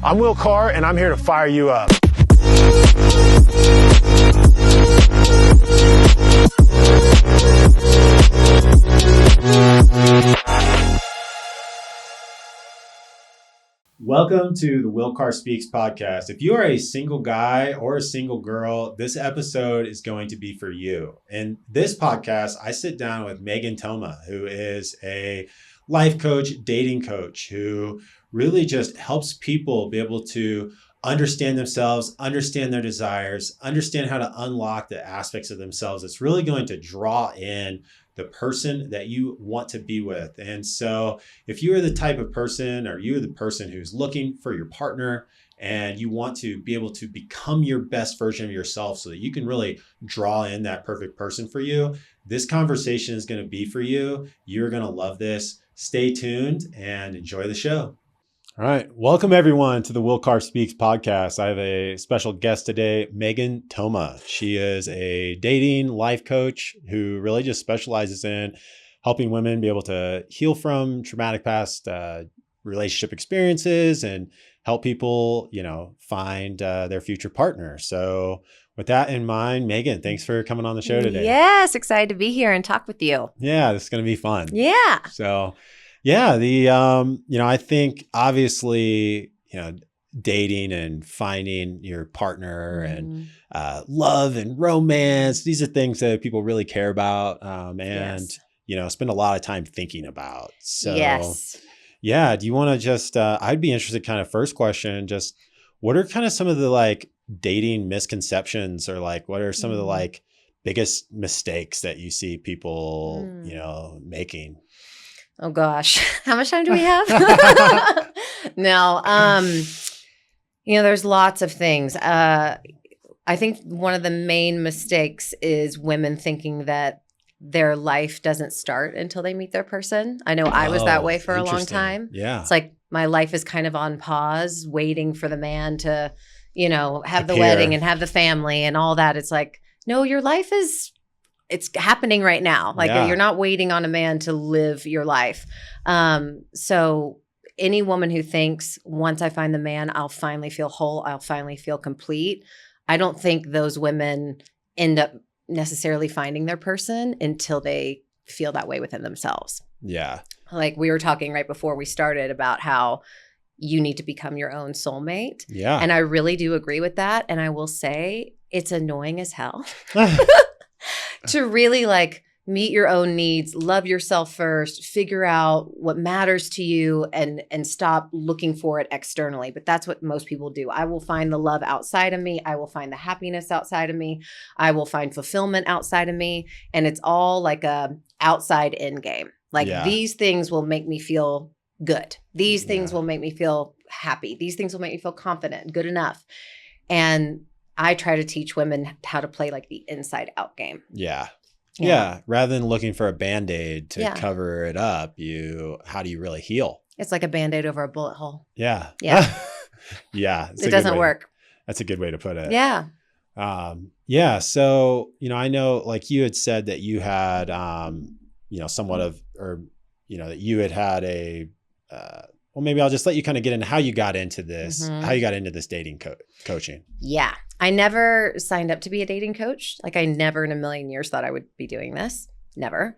I'm Will Carr, and I'm here to fire you up. Welcome to the Will Carr Speaks podcast. If you are a single guy or a single girl, this episode is going to be for you. In this podcast, I sit down with Megan Thoma, who is a life coach, dating coach, who really just helps people be able to understand themselves, understand their desires, understand how to unlock the aspects of themselves that's really going to draw in the person that you want to be with. And so if you are the type of person, or you are the person who's looking for your partner and you want to be able to become your best version of yourself so that you can really draw in that perfect person for you, this conversation is going to be for you. You're going to love this. Stay tuned and enjoy the show. All right. Welcome, everyone, to the Will Carr Speaks podcast. I have a special guest today, Megan Thoma. She is a dating life coach who really just specializes in helping women be able to heal from traumatic past relationship experiences and help people, find their future partner. So with that in mind, Megan, thanks for coming on the show today. Yes, excited to be here and talk with you. Yeah, this is going to be fun. Yeah. So yeah, I think obviously, dating and finding your partner and love and romance, these are things that people really care about and spend a lot of time thinking about. So yeah, do you want to just, I'd be interested kind of first question, just what are kind of some of the dating misconceptions, or what are some of the biggest mistakes that you see people, making? Oh gosh, how much time do we have? No, there's lots of things. I think one of the main mistakes is women thinking that their life doesn't start until they meet their person. I know I was that way for a long time. Yeah. It's like my life is kind of on pause, waiting for the man to, have the wedding and have the family and all that. It's like, no, your life it's happening right now. You're not waiting on a man to live your life. So any woman who thinks once I find the man, I'll finally feel whole, I'll finally feel complete, I don't think those women end up necessarily finding their person until they feel that way within themselves. Yeah. Like we were talking right before we started about how you need to become your own soulmate. Yeah. And I really do agree with that. And I will say it's annoying as hell. To really meet your own needs, love yourself first, figure out what matters to you and stop looking for it externally. But that's what most people do. I will find the love outside of me. I will find the happiness outside of me. I will find fulfillment outside of me. And it's all like a outside in game. These things will make me feel good. These things will make me feel happy. These things will make me feel confident, good enough. And I try to teach women how to play the inside out game. Yeah. Yeah. Rather than looking for a Band-Aid to cover it up, how do you really heal? It's like a Band-Aid over a bullet hole. Yeah. Yeah. Yeah. It doesn't work. That's a good way to put it. Yeah. Yeah. So, I know you had said that you had, somewhat of, or, that you had a, well, maybe I'll just let you kind of get into how you got into this, how you got into this dating coaching. Yeah. I never signed up to be a dating coach. I never in a million years thought I would be doing this. Never.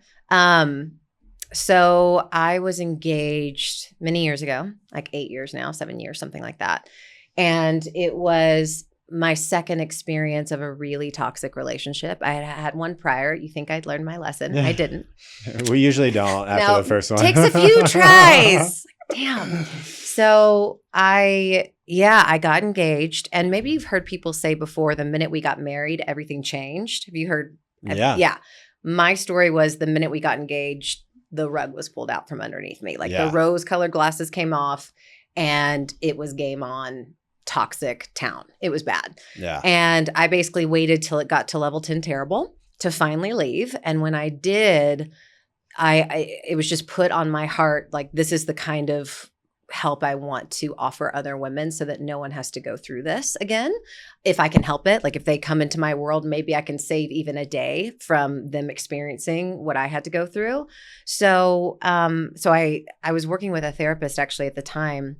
So I was engaged many years ago, 8 years now, 7 years, something like that. And it was my second experience of a really toxic relationship. I had one prior. You think I'd learned my lesson. I didn't. We usually don't after the first one. Takes a few tries. Damn. So I got engaged, and maybe you've heard people say before, the minute we got married, everything changed. Have you heard? Yeah. My story was the minute we got engaged, the rug was pulled out from underneath me. The rose-colored glasses came off, and it was game on. Toxic town. It was bad. Yeah. And I basically waited till it got to level 10 terrible to finally leave. And when I did, it was just put on my heart, this is the kind of help I want to offer other women so that no one has to go through this again. If I can help it, if they come into my world, maybe I can save even a day from them experiencing what I had to go through. So I was working with a therapist actually at the time.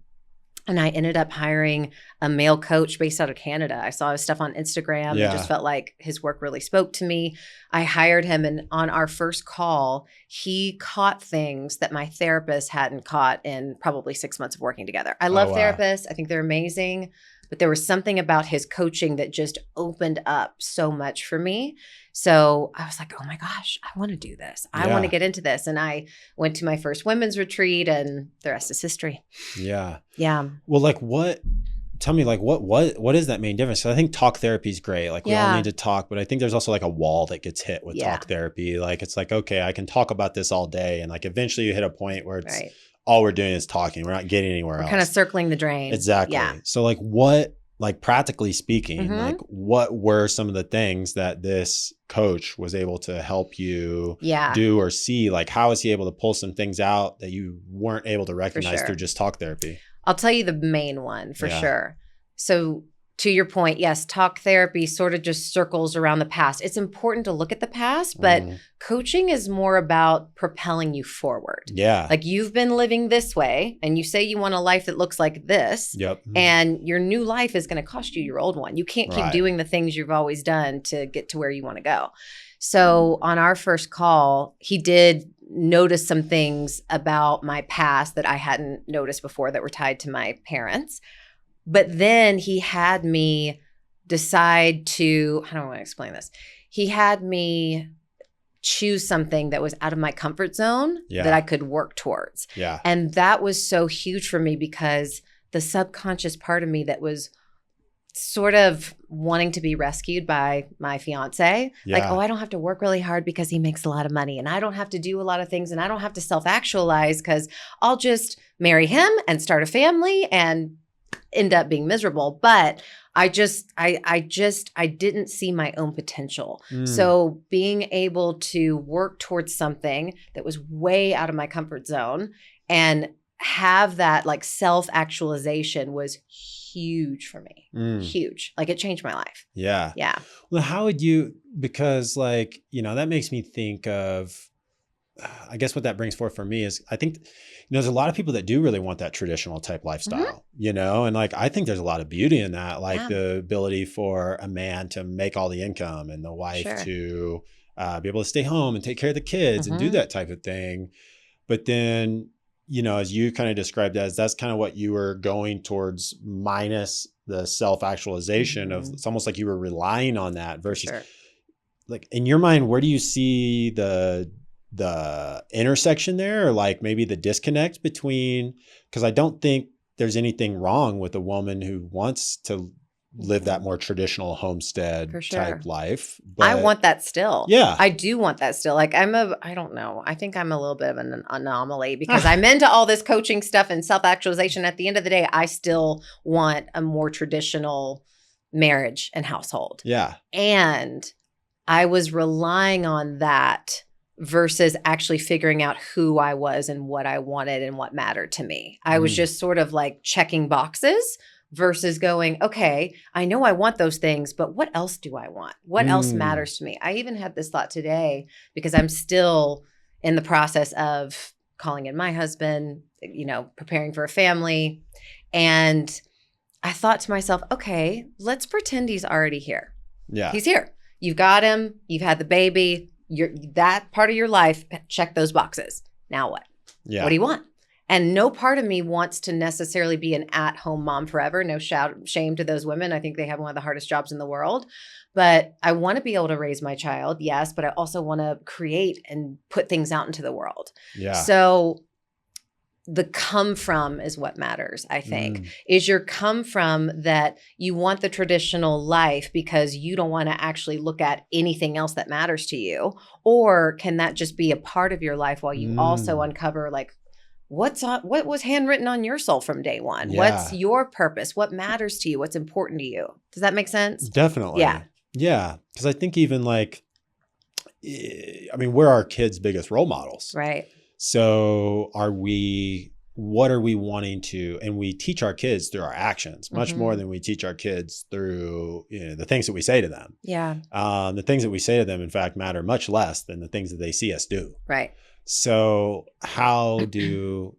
And I ended up hiring a male coach based out of Canada. I saw his stuff on Instagram and just felt like his work really spoke to me. I hired him, and on our first call, he caught things that my therapist hadn't caught in probably 6 months of working together. I love therapists. I think they're amazing. But there was something about his coaching that just opened up so much for me. So I was like, oh my gosh, I want to do this. I want to get into this. And I went to my first women's retreat, and the rest is history. Yeah. Yeah. Well, like tell me, like what is that main difference? So I think talk therapy is great. Like we all need to talk, but I think there's also like a wall that gets hit with talk therapy. Like it's like, okay, I can talk about this all day. And like eventually you hit a point where it's all we're doing is talking. We're not getting anywhere else. Kind of circling the drain. Exactly. Yeah. So like like practically speaking, like what were some of the things that this coach was able to help you do or see? Like how is he able to pull some things out that you weren't able to recognize through just talk therapy? I'll tell you the main one for sure. So to your point, yes, talk therapy sort of just circles around the past. It's important to look at the past, but coaching is more about propelling you forward. Yeah. Like you've been living this way and you say you want a life that looks like this. Yep. And your new life is going to cost you your old one. You can't keep doing the things you've always done to get to where you want to go. So on our first call, he did notice some things about my past that I hadn't noticed before that were tied to my parents. But then he had me decide to, I don't want to explain this. He had me choose something that was out of my comfort zone that I could work towards. Yeah. And that was so huge for me because the subconscious part of me that was sort of wanting to be rescued by my fiance. Like, oh, I don't have to work really hard because he makes a lot of money, and I don't have to do a lot of things, and I don't have to self-actualize because I'll just marry him and start a family and end up being miserable. But I didn't see my own potential. So being able to work towards something that was way out of my comfort zone and have that like self-actualization was huge for me. Huge. Like it changed my life. Yeah. Yeah. Well, how would you, because like, that makes me think of, I guess what that brings forth for me is I think, there's a lot of people that do really want that traditional type lifestyle, and like, I think there's a lot of beauty in that, like the ability for a man to make all the income and the wife to be able to stay home and take care of the kids and do that type of thing. But then, as you kind of described as, that's kind of what you were going towards minus the self-actualization of, it's almost like you were relying on that versus like in your mind, where do you see the intersection there, or like maybe the disconnect between, because I don't think there's anything wrong with a woman who wants to live that more traditional homestead type life. But I want that still. Yeah. I do want that still. Like I don't know. I think I'm a little bit of an anomaly because I'm into all this coaching stuff and self-actualization. At the end of the day, I still want a more traditional marriage and household. Yeah. And I was relying on that versus actually figuring out who I was and what I wanted and what mattered to me. I was just sort of like checking boxes versus going, okay, I know I want those things, but what else do I want? What else matters to me? I even had this thought today because I'm still in the process of calling in my husband, preparing for a family. And I thought to myself, okay, let's pretend he's already here. Yeah. He's here. You've got him. You've had the baby. That part of your life, check those boxes. Now what? Yeah. What do you want? And no part of me wants to necessarily be an at-home mom forever. No shame to those women. I think they have one of the hardest jobs in the world. But I want to be able to raise my child, yes, but I also want to create and put things out into the world. Yeah. So the come from is what matters, I think. Is your come from that you want the traditional life because you don't want to actually look at anything else that matters to you? Or can that just be a part of your life while you also uncover like, what was handwritten on your soul from day one? Yeah. What's your purpose? What matters to you? What's important to you? Does that make sense? Definitely. Yeah. Yeah. Because I think even like, we're our kids' biggest role models. Right. So what are we wanting to, and we teach our kids through our actions much more than we teach our kids through the things that we say to them. Yeah. The things that we say to them, in fact, matter much less than the things that they see us do. Right. So how do you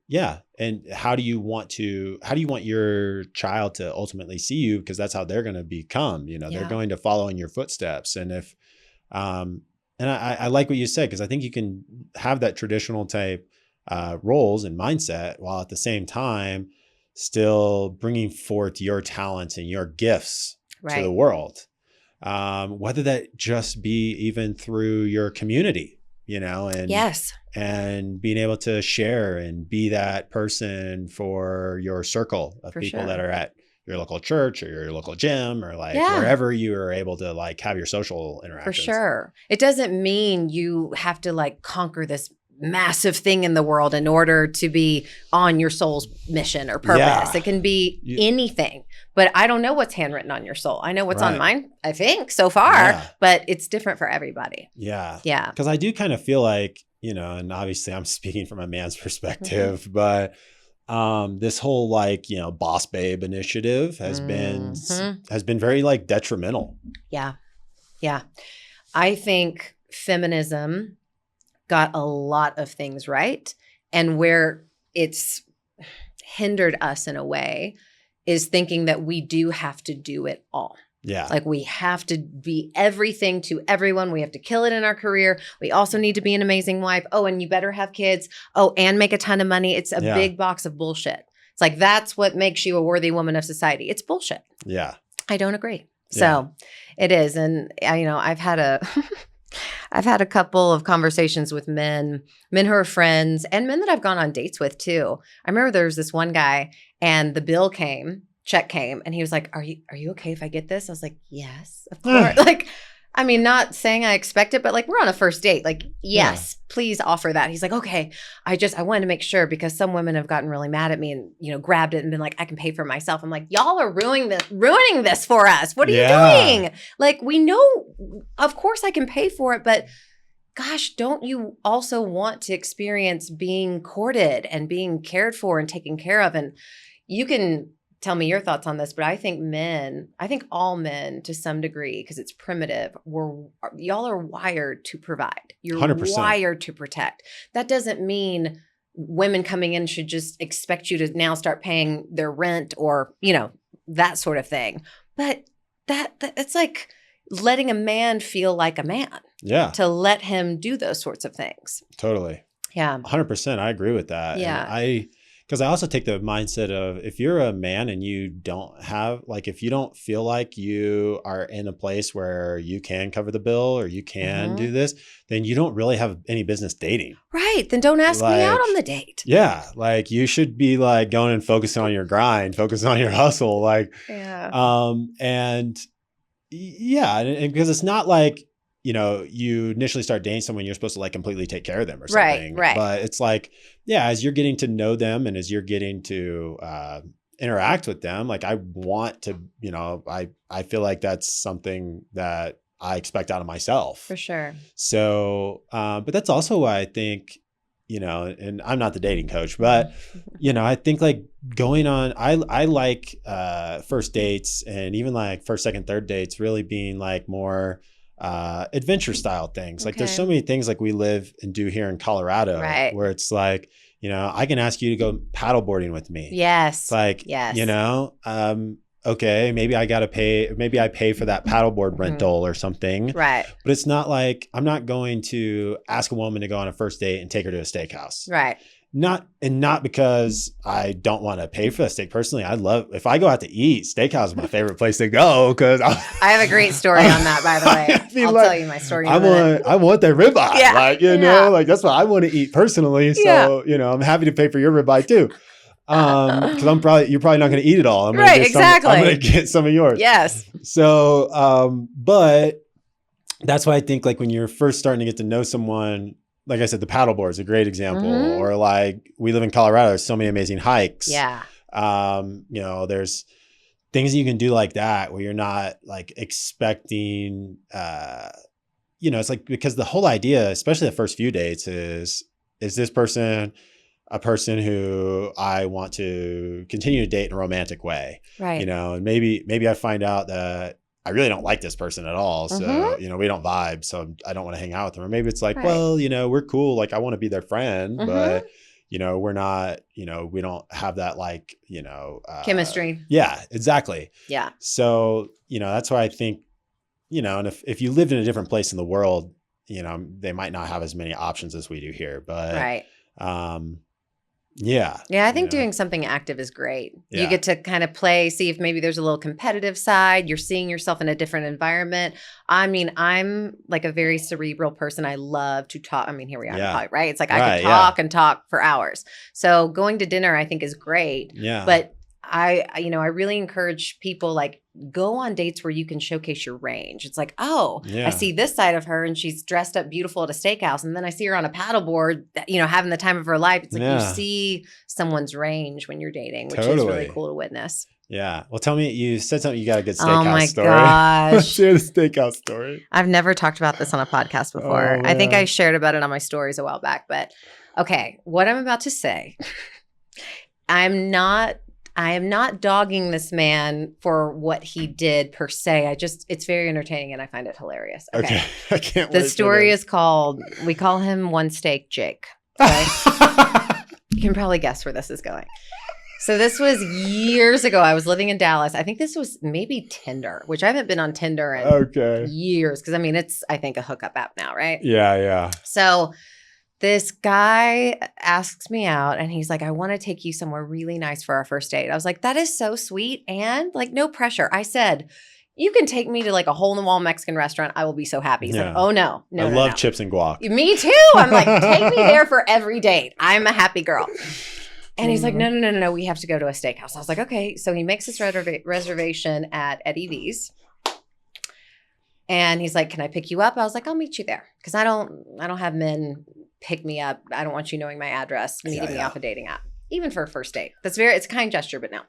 want your child to ultimately see you? Because that's how they're going to become, they're going to follow in your footsteps. And if, and I like what you said, because I think you can have that traditional type roles and mindset while at the same time still bringing forth your talents and your gifts to the world. Whether that just be even through your community, and being able to share and be that person for your circle of people that are at your local church or your local gym or wherever you are able to have your social interactions. For sure. It doesn't mean you have to conquer this massive thing in the world in order to be on your soul's mission or purpose. Yeah. It can be anything, but I don't know what's handwritten on your soul. I know what's on mine, I think, so far, but it's different for everybody. Yeah. Yeah. Because I do kind of feel like, and obviously I'm speaking from a man's perspective, but this whole boss babe initiative has been very detrimental. Yeah. Yeah. I think feminism got a lot of things right. And where it's hindered us in a way is thinking that we do have to do it all. Yeah. We have to be everything to everyone. We have to kill it in our career. We also need to be an amazing wife. Oh, and you better have kids. Oh, and make a ton of money. It's a big box of bullshit. It's that's what makes you a worthy woman of society. It's bullshit. Yeah. I don't agree. So it is. And I've had a couple of conversations with men who are friends and men that I've gone on dates with too. I remember there was this one guy and the check came and he was like, are you okay if I get this? I was like, yes, of course. Not saying I expect it, but we're on a first date. Yes, please offer that. He's like, okay. I wanted to make sure because some women have gotten really mad at me and, grabbed it and been like, I can pay for myself. I'm like, y'all are ruining this for us. What are you doing? We know, of course I can pay for it, but gosh, don't you also want to experience being courted and being cared for and taken care of? And you can tell me your thoughts on this, but I think all men to some degree, because it's primitive, y'all are wired to provide. You're 100%. Wired to protect. That doesn't mean women coming in should just expect you to now start paying their rent or, that sort of thing. But it's letting a man feel like a man. Yeah. To let him do those sorts of things. Totally. Yeah. 100%. I agree with that. Yeah. Because I also take the mindset of if you're a man and you don't have, if you don't feel like you are in a place where you can cover the bill or you can do this, then you don't really have any business dating. Right. Then don't ask me out on the date. Yeah. You should be going and focusing on your grind, focusing on your hustle. And because it's not you initially start dating someone, you're supposed to completely take care of them or something. Right. But it's as you're getting to know them and as you're getting to interact with them, I want to, I feel like that's something that I expect out of myself. For sure. So, but that's also why I think, and I'm not the dating coach, but, I think going on, I like first dates and even first, second, third dates really being more adventure style things. There's so many things we live and do here in Colorado, where it's I can ask you to go paddleboarding with me. Yes. Yes. Okay, maybe I pay for that paddleboard rental or something. Right. But it's not I'm not going to ask a woman to go on a first date and take her to a steakhouse. Right. Not because I don't want to pay for the steak. Personally, if I go out to eat, steakhouse is my favorite place to go because I have a great story on that, by the way. I'll tell you my story. I want that ribeye. Yeah. That's what I want to eat personally. So, I'm happy to pay for your ribeye too. Because you're probably not going to eat it all. I'm going to get some of yours. Yes. So, but that's why I think like when you're first starting to get to know someone, like I said, the paddleboard is a great example. Mm-hmm. Or like we live in Colorado, there's so many amazing hikes. Yeah. There's things you can do like that where you're not like expecting, it's like, because the whole idea, especially the first few dates is this person a person who I want to continue to date in a romantic way? Right. And maybe I find out that I really don't like this person at all. So, we don't vibe. So I don't want to hang out with them. Or maybe it's like, well, we're cool. Like I want to be their friend, but we're not, we don't have that like, chemistry. Yeah, exactly. Yeah. So, that's why I think, and if you lived in a different place in the world, they might not have as many options as we do here, but yeah. I think doing something active is great. Yeah. You get to kind of play, see if maybe there's a little competitive side. You're seeing yourself in a different environment. I mean, I'm like a very cerebral person. I love to talk. I mean, here we are, right? It's like I could talk and talk for hours. So going to dinner, I think is great. Yeah. But I really encourage people like go on dates where you can showcase your range. It's like, I see this side of her and she's dressed up beautiful at a steakhouse. And then I see her on a paddleboard, having the time of her life. It's like you see someone's range when you're dating, which is really cool to witness. Yeah. Well, tell me, you said something, you got a good steakhouse story. Oh my gosh. Share the steakhouse story. I've never talked about this on a podcast before. I think I shared about it on my stories a while back, but okay. What I'm about to say, I am not dogging this man for what he did per se. It's very entertaining and I find it hilarious. Okay. I can't wait. The story is called, we call him One Steak Jake. Okay? You can probably guess where this is going. So this was years ago. I was living in Dallas. I think this was maybe Tinder, which I haven't been on Tinder in years. Because I mean, it's, I think, a hookup app now, right? Yeah, yeah. So this guy asks me out and he's like, I want to take you somewhere really nice for our first date. I was like, that is so sweet. And like, no pressure. I said, you can take me to like a hole in the wall Mexican restaurant. I will be so happy. He's like, oh no. I love chips and guac. Me too. I'm like, take me there for every date. I'm a happy girl. And he's like, no. We have to go to a steakhouse. I was like, okay. So he makes this reservation at Eddie V's. And he's like, can I pick you up? I was like, I'll meet you there. Because I don't have men pick me up. I don't want you knowing my address, meeting me off a dating app, even for a first date. It's a kind gesture, but no.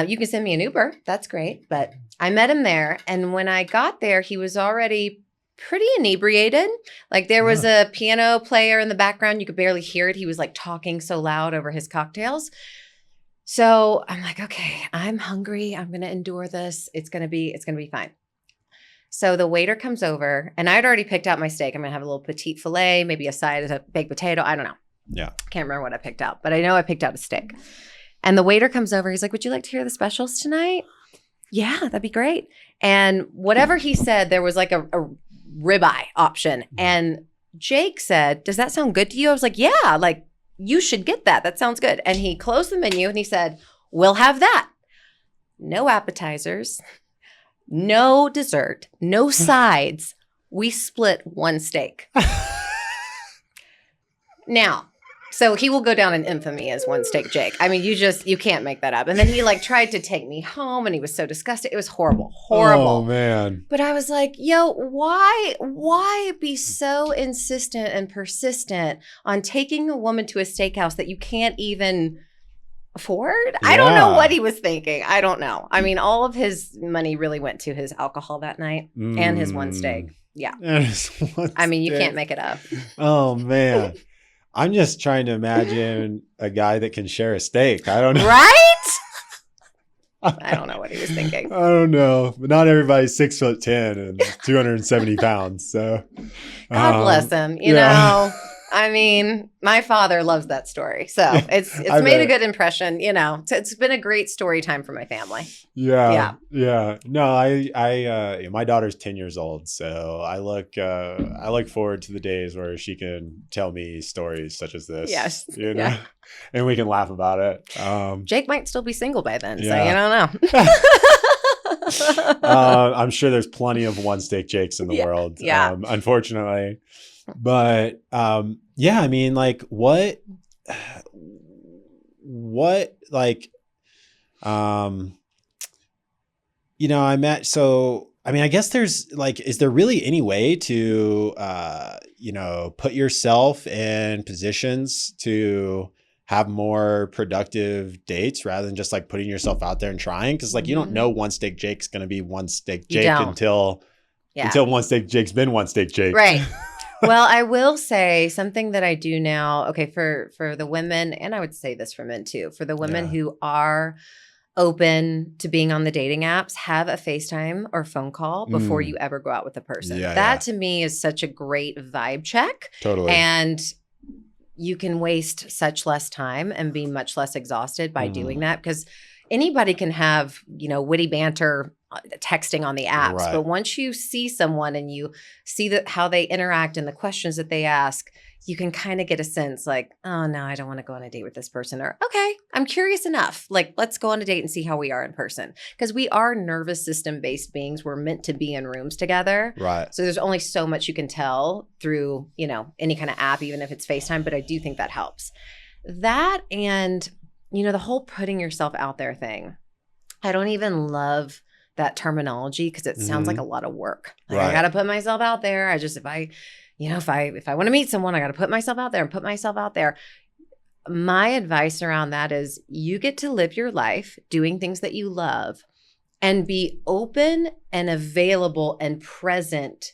You can send me an Uber. That's great. But I met him there. And when I got there, he was already pretty inebriated. Like there was a piano player in the background. You could barely hear it. He was like talking so loud over his cocktails. So I'm like, okay, I'm hungry. I'm going to endure this. It's going to be fine. So the waiter comes over and I'd already picked out my steak. I'm going to have a little petite filet, maybe a side of a baked potato. I don't know. Yeah. Can't remember what I picked out, but I know I picked out a steak. And the waiter comes over. He's like, would you like to hear the specials tonight? Yeah, that'd be great. And whatever he said, there was like a ribeye option. And Jake said, does that sound good to you? I was like, yeah, like you should get that. That sounds good. And he closed the menu and he said, we'll have that. No appetizers. No dessert, no sides. We split one steak. Now, so he will go down in infamy as One Steak Jake. I mean, you can't make that up. And then he like tried to take me home and he was so disgusted. It was horrible. Oh man. But I was like, yo, why be so insistent and persistent on taking a woman to a steakhouse that you can't even afford? Yeah. I don't know what he was thinking. I don't know. I mean, all of his money really went to his alcohol that night and his one steak. Yeah. I mean, you can't make it up. Oh, man. I'm just trying to imagine a guy that can share a steak. I don't know. Right? I don't know what he was thinking. I don't know. But not everybody's 6'10" and 270 pounds. So God bless him. You know. I mean, my father loves that story. So it's made a good impression, you know. It's been a great story time for my family. Yeah. No, I my daughter's 10 years old, so I look forward to the days where she can tell me stories such as this. Yes. You know? And we can laugh about it. Jake might still be single by then, so you don't know. I'm sure there's plenty of One Steak Jakes in the world. Yeah. Unfortunately. But I mean, like what like I guess there's like, is there really any way to put yourself in positions to have more productive dates rather than just like putting yourself out there and trying? Because like you don't know One Steak Jake's gonna be One Steak Jake until One Steak Jake's been One Steak Jake. Right. Well, I will say something that I do now, okay, for the women, and I would say this for men too, for the women who are open to being on the dating apps, have a FaceTime or phone call before you ever go out with a person. That to me is such a great vibe check. Totally. And you can waste such less time and be much less exhausted by doing that, because anybody can have, witty banter texting on the apps. Right. But once you see someone and you see how they interact and the questions that they ask, you can kind of get a sense like, oh, no, I don't want to go on a date with this person. Or, okay, I'm curious enough. Like, let's go on a date and see how we are in person. Because we are nervous system based beings. We're meant to be in rooms together. Right. So there's only so much you can tell through, any kind of app, even if it's FaceTime. But I do think that helps. That and, the whole putting yourself out there thing. I don't even love that terminology because it sounds like a lot of work. Like, I got to put myself out there. If I want to meet someone, I got to put myself out there and put myself out there. My advice around that is you get to live your life doing things that you love and be open and available and present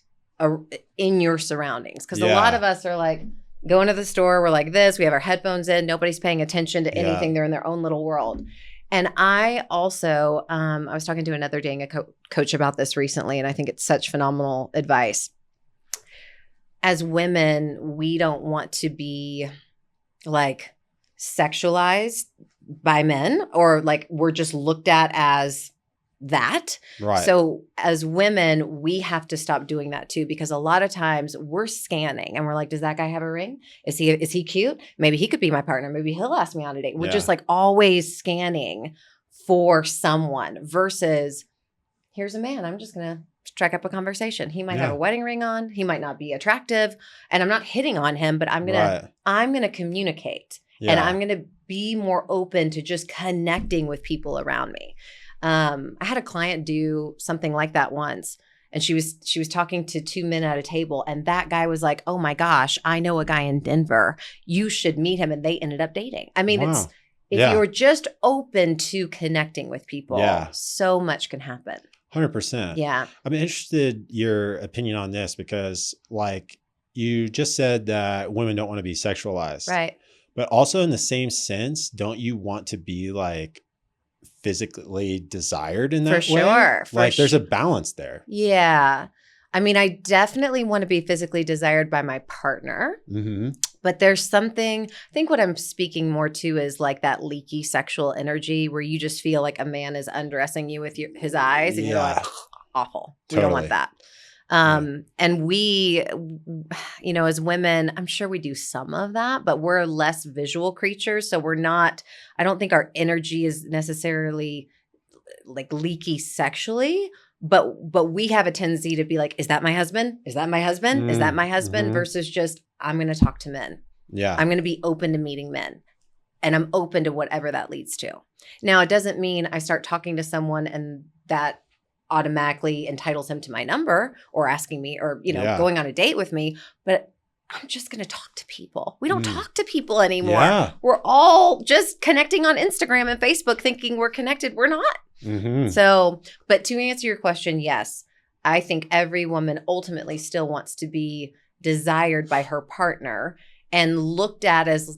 in your surroundings. Because a lot of us are like going to the store, we're like this, we have our headphones in, nobody's paying attention to anything. They're in their own little world. And I also, I was talking to another dating coach about this recently, and I think it's such phenomenal advice. As women, we don't want to be like sexualized by men, or like we're just looked at as that. Right. So as women, we have to stop doing that too, because a lot of times we're scanning and we're like, does that guy have a ring? Is he cute? Maybe he could be my partner. Maybe he'll ask me on a date. We're just like always scanning for someone versus here's a man. I'm just going to strike up a conversation. He might have a wedding ring on. He might not be attractive, and I'm not hitting on him, but I'm going to communicate and I'm going to be more open to just connecting with people around me. I had a client do something like that once, and she was talking to two men at a table, and that guy was like, oh my gosh, I know a guy in Denver. You should meet him. And they ended up dating. I mean, if you're just open to connecting with people, so much can happen. 100%. Yeah. I'm interested your opinion on this because like you just said that women don't want to be sexualized. Right. But also in the same sense, don't you want to be like physically desired in that way? For sure. There's a balance there. Yeah. I mean, I definitely want to be physically desired by my partner. Mm-hmm. But there's something, I think what I'm speaking more to is like that leaky sexual energy where you just feel like a man is undressing you with his eyes and you're like, awful. Totally. We don't want that. And we, as women, I'm sure we do some of that, but we're less visual creatures. So I don't think our energy is necessarily like leaky sexually, but we have a tendency to be like, is that my husband? Is that my husband? Is that my husband? Versus just, I'm going to talk to men. Yeah. I'm going to be open to meeting men, and I'm open to whatever that leads to. Now, it doesn't mean I start talking to someone and that automatically entitles him to my number or asking me or, going on a date with me, but I'm just going to talk to people. We don't talk to people anymore. Yeah. We're all just connecting on Instagram and Facebook thinking we're connected. We're not. Mm-hmm. So, but to answer your question, yes, I think every woman ultimately still wants to be desired by her partner and looked at as,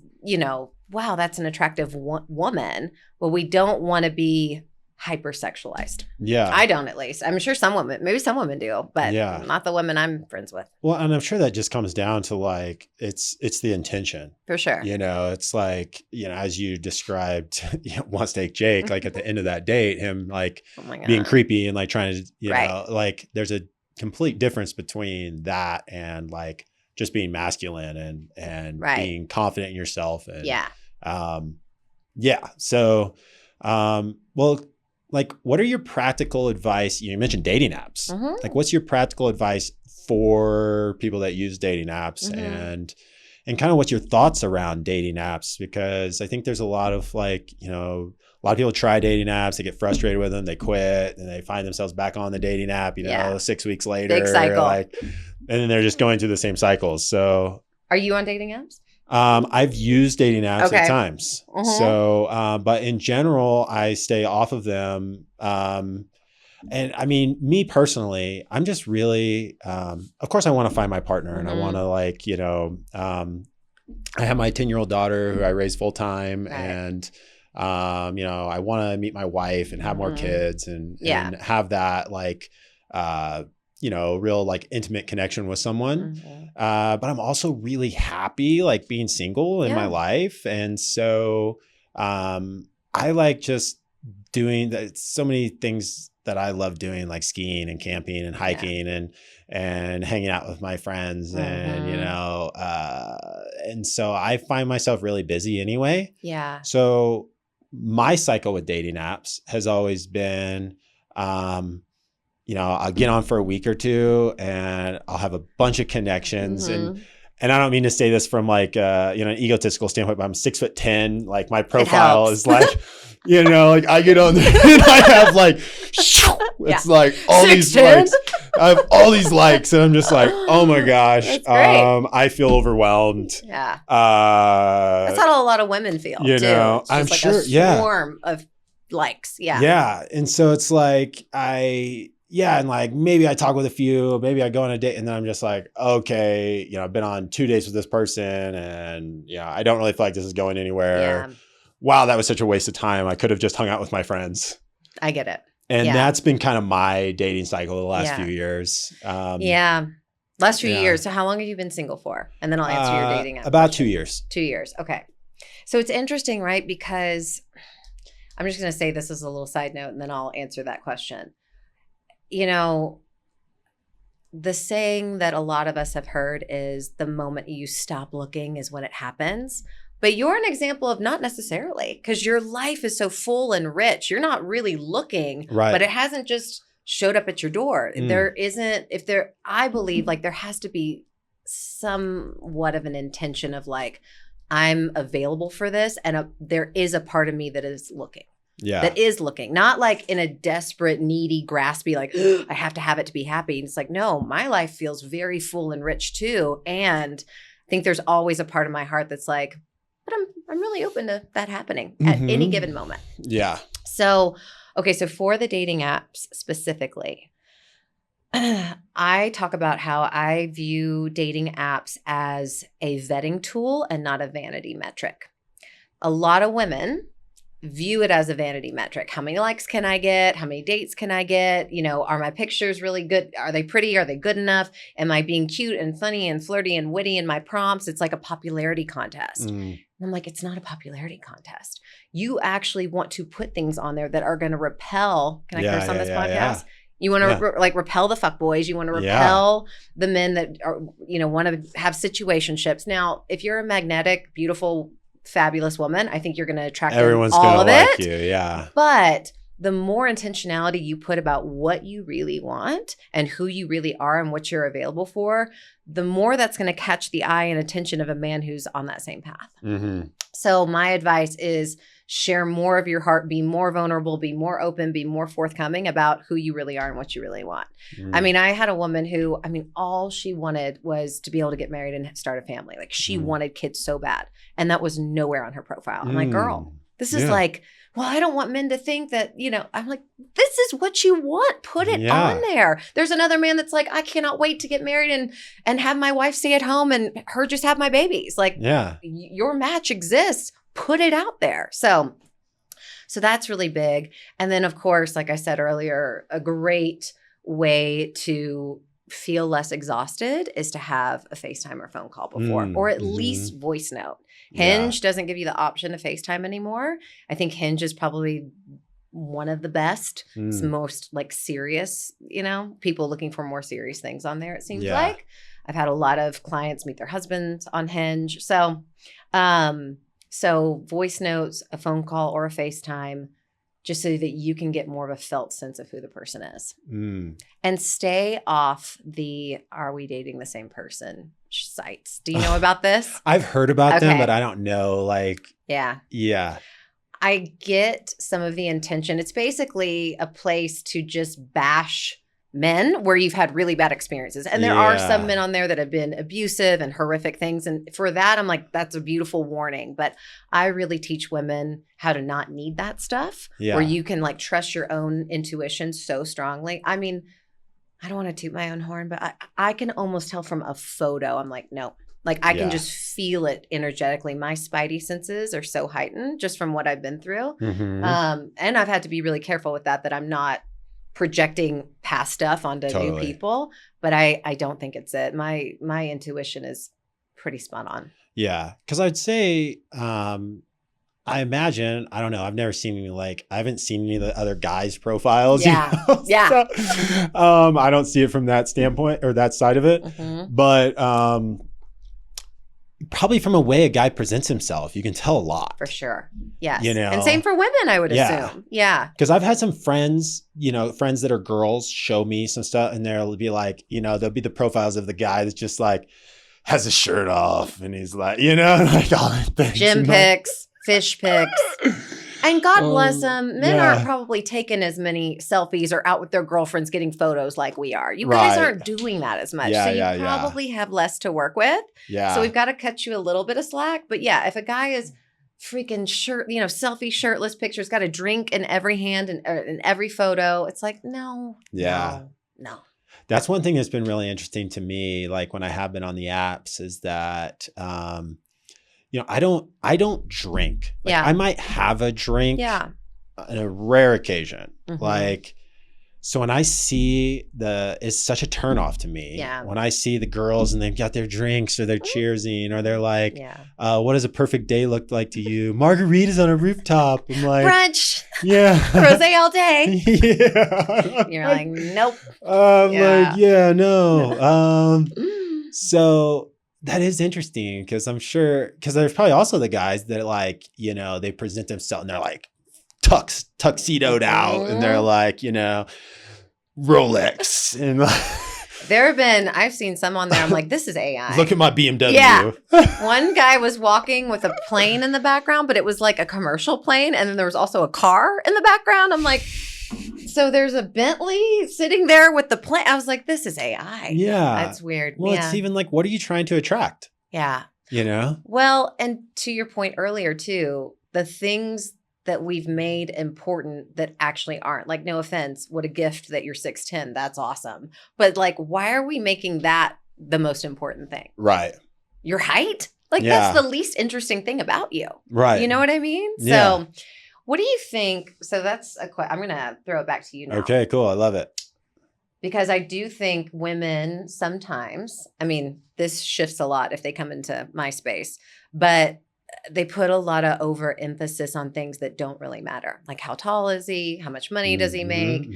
wow, that's an attractive woman. Well, we don't want to be hypersexualized. Yeah. I don't, at least. I'm sure maybe some women do, but not the women I'm friends with. Well, and I'm sure that just comes down to like, it's the intention. For sure. It's like, as you described, wants to take Jake, like at the end of that date, him like being creepy and like trying to, know, like there's a complete difference between that and like just being masculine and being confident in yourself. And So, well, like, what are your practical advice? You mentioned dating apps. Mm-hmm. Like, what's your practical advice for people that use dating apps, and kind of what's your thoughts around dating apps? Because I think there's a lot of like, a lot of people try dating apps, they get frustrated with them, they quit, and they find themselves back on the dating app, 6 weeks later. Big cycle. And then they're just going through the same cycles. So, are you on dating apps? I've used dating apps at times. Mm-hmm. So, but in general, I stay off of them. And I mean, me personally, I'm just really, of course I want to find my partner and I want to like, I have my 10-year-old daughter who I raise full time and, I want to meet my wife and have more kids and have that like, real like intimate connection with someone. But I'm also really happy like being single in my life. And so I like just doing so many things that I love doing, like skiing and camping and hiking and hanging out with my friends and, and so I find myself really busy anyway. Yeah. So my cycle with dating apps has always been, I'll get on for a week or two and I'll have a bunch of connections and I don't mean to say this from like, an egotistical standpoint, but I'm 6'10". Like my profile is like, like I get on there and I have like, it's like all 6'10"? These likes. I have all these likes and I'm just like, oh my gosh. I feel overwhelmed. Yeah. That's how a lot of women feel too. It's I'm like sure. A swarm of likes. Yeah. Yeah. And so it's like, and like maybe I talk with a few, maybe I go on a date and then I'm just like, okay, I've been on 2 dates with this person and I don't really feel like this is going anywhere. Yeah. Wow, that was such a waste of time. I could have just hung out with my friends. I get it. And that's been kind of my dating cycle the last few years. Last few years. So how long have you been single for? And then I'll answer your dating app About question. 2 years. 2 years. Okay. So it's interesting, right? Because I'm just going to say this as a little side note and then I'll answer that question. The saying that a lot of us have heard is the moment you stop looking is when it happens. But you're an example of not necessarily, because your life is so full and rich. You're not really looking, but it hasn't just showed up at your door. I believe like there has to be somewhat of an intention of like, I'm available for this. And there is a part of me that is looking. Yeah. That is looking, not like in a desperate, needy, graspy, like, I have to have it to be happy. And it's like, no, my life feels very full and rich too. And I think there's always a part of my heart that's like, but I'm really open to that happening at any given moment. Yeah. So, okay. So for the dating apps specifically, I talk about how I view dating apps as a vetting tool and not a vanity metric. A lot of women view it as a vanity metric. How many likes can I get? How many dates can I get? Are my pictures really good? Are they pretty? Are they good enough? Am I being cute and funny and flirty and witty in my prompts? It's like a popularity contest. And I'm like, it's not a popularity contest. You actually want to put things on there that are going to repel. Can I curse on this podcast? Yeah. You want to repel the fuckboys. You want to repel the men that are, want to have situationships. Now, if you're a magnetic, beautiful, fabulous woman, I think you're going to attract everyone's all gonna of like it. You, yeah. But the more intentionality you put about what you really want and who you really are and what you're available for, the more that's going to catch the eye and attention of a man who's on that same path. So my advice is share more of your heart, be more vulnerable, be more open, be more forthcoming about who you really are and what you really want. I mean, I had a woman who, all she wanted was to be able to get married and start a family. Like she wanted kids so bad. And that was nowhere on her profile. I'm like, girl, this is like, well, I don't want men to think that, I'm like, this is what you want. Put it on there. There's another man that's like, I cannot wait to get married and have my wife stay at home and her just have my babies. Like, your match exists. Put it out there. So that's really big. And then, of course, like I said earlier, a great way to feel less exhausted is to have a FaceTime or phone call before, or at least voice note. Hinge doesn't give you the option to FaceTime anymore. I think Hinge is probably one of the best. It's most like serious, people looking for more serious things on there, it seems like. I've had a lot of clients meet their husbands on Hinge. So voice notes, a phone call, or a FaceTime, just so that you can get more of a felt sense of who the person is. And stay off the "are we dating the same person" sites. Do you know about this? I've heard about them, but I don't know. Yeah. I get some of the intention. It's basically a place to just bash men where you've had really bad experiences. And there are some men on there that have been abusive and horrific things. And for that, I'm like, that's a beautiful warning. But I really teach women how to not need that stuff, where you can like trust your own intuition so strongly. I don't want to toot my own horn, but I can almost tell from a photo. I'm like, no, Like I can just feel it energetically. My spidey senses are so heightened just from what I've been through. And I've had to be really careful with that I'm not projecting past stuff onto new people. But I don't think it's it. My intuition is pretty spot on. Yeah. Because I'd say, I imagine, I don't know, I've never seen I haven't seen any of the other guys' profiles. Yeah. Yeah. So, I don't see it from that standpoint or that side of it. But probably from a way a guy presents himself, you can tell a lot. For sure. Yes. You know? And same for women, I would assume. Yeah. Because I've had some friends, friends that are girls show me some stuff and they'll be like, there'll be the profiles of the guy that's just like has his shirt off and he's like, like all that things. Gym pics, fish pics. And God bless them. Men aren't probably taking as many selfies or out with their girlfriends getting photos like we are. You guys aren't doing that as much. So you probably have less to work with. Yeah. So we've got to cut you a little bit of slack. But yeah, if a guy is freaking selfie shirtless pictures, got a drink in every hand and in every photo, it's like, no. That's one thing that's been really interesting to me, like when I have been on the apps, is that I don't drink. I might have a drink on a rare occasion. So when I see it's such a turnoff to me. Yeah. When I see the girls and they've got their drinks or they're cheersing or they're like, what does a perfect day look like to you? Margaritas on a rooftop. I'm like, brunch. Yeah. Rosé all day. Yeah. You're like, nope. No. So that is interesting because I'm sure, because there's probably also the guys that they present themselves and they're like tuxedoed out and they're like, Rolex and I've seen some on there. I'm like, this is AI. Look at my BMW. Yeah. One guy was walking with a plane in the background, but it was like a commercial plane. And then there was also a car in the background. I'm like, so there's a Bentley sitting there with the plane. I was like, this is AI. Yeah. That's weird. Well, it's even like, what are you trying to attract? Yeah. Well, and to your point earlier too, the things that we've made important that actually aren't, like, no offense, what a gift that you're 6'10", that's awesome. But like, why are we making that the most important thing? Right. Your height? Like that's the least interesting thing about you. Right. You know what I mean? Yeah. So what do you think? So that's I'm going to throw it back to you now. Okay, cool. I love it. Because I do think women sometimes, this shifts a lot if they come into my space, but they put a lot of overemphasis on things that don't really matter. Like, how tall is he? How much money does he make?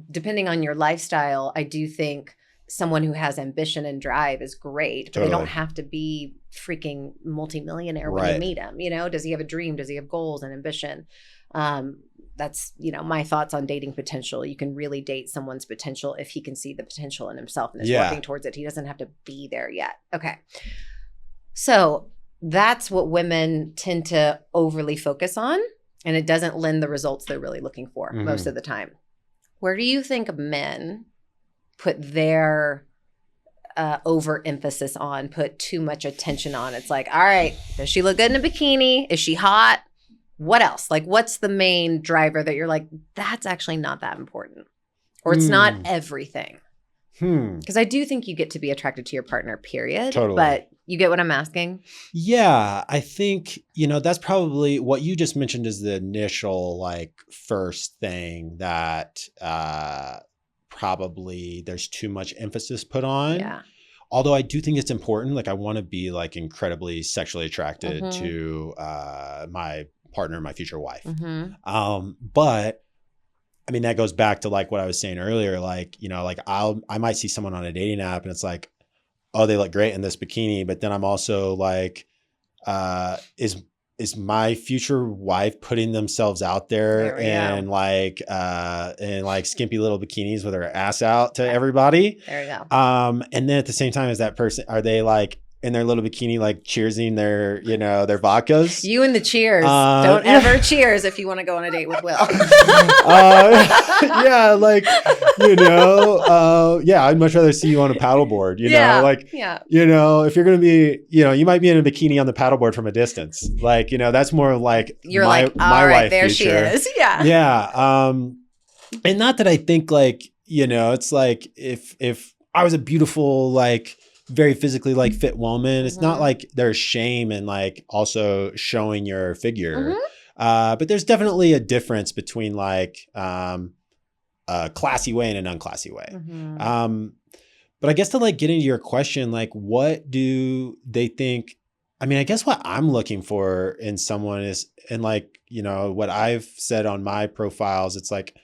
Depending on your lifestyle, I do think someone who has ambition and drive is great, but they don't have to be freaking multimillionaire when you meet him. Does he have a dream? Does he have goals and ambition? That's, my thoughts on dating potential. You can really date someone's potential if he can see the potential in himself and is working towards it. He doesn't have to be there yet. Okay. So that's what women tend to overly focus on, and it doesn't lend the results they're really looking for most of the time. Where do you think men put their overemphasis on, put too much attention on? It's like, all right, does she look good in a bikini? Is she hot? What else? Like, what's the main driver that you're like, that's actually not that important, or it's not everything? Because I do think you get to be attracted to your partner, period. Totally. But you get what I'm asking? Yeah, I think, that's probably what you just mentioned is the initial, first thing that probably there's too much emphasis put on. Yeah. Although I do think it's important. I want to be incredibly sexually attracted to my partner, my future wife. But that goes back to what I was saying earlier. I might see someone on a dating app and it's like, oh, they look great in this bikini. But then I'm also like, is my future wife putting themselves out there in skimpy little bikinis with her ass out to everybody? There you go. And then at the same time as that person, are they in their little bikini, cheersing their vodkas? You and the cheers. Don't ever cheers if you want to go on a date with Will. I'd much rather see you on a paddleboard, if you're going to be, you might be in a bikini on the paddleboard from a distance. That's more you're my wife there future. She is. Yeah. Yeah. And not that I think it's if I was a beautiful, very physically like fit woman. It's not like there's shame in like also showing your figure. But there's definitely a difference between like a classy way and an unclassy way. But I guess to like get into your question, like what do they think? I mean, I guess what I'm looking for in someone is, and like, you know, what I've said on my profiles, it's like,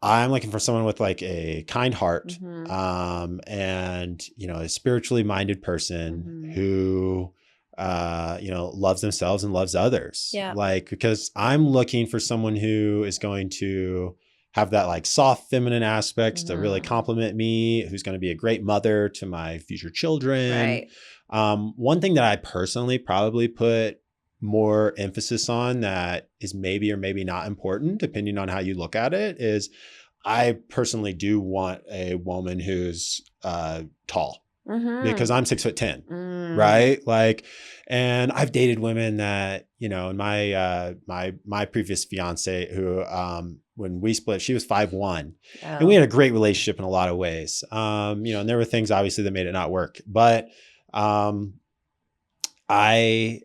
I'm looking for someone with like a kind heart, and, you know, a spiritually minded person who, you know, loves themselves and loves others. Yeah. Like, because I'm looking for someone who is going to have that like soft feminine aspects to really compliment me, who's going to be a great mother to my future children. Right. One thing that I personally probably put more emphasis on that is maybe or maybe not important, depending on how you look at it, is I personally do want a woman who's tall, because I'm 6'10", right? Like, and I've dated women that, you know, and my previous fiance who, when we split, she was 5'1", and we had a great relationship in a lot of ways. You know, and there were things obviously that made it not work, but I,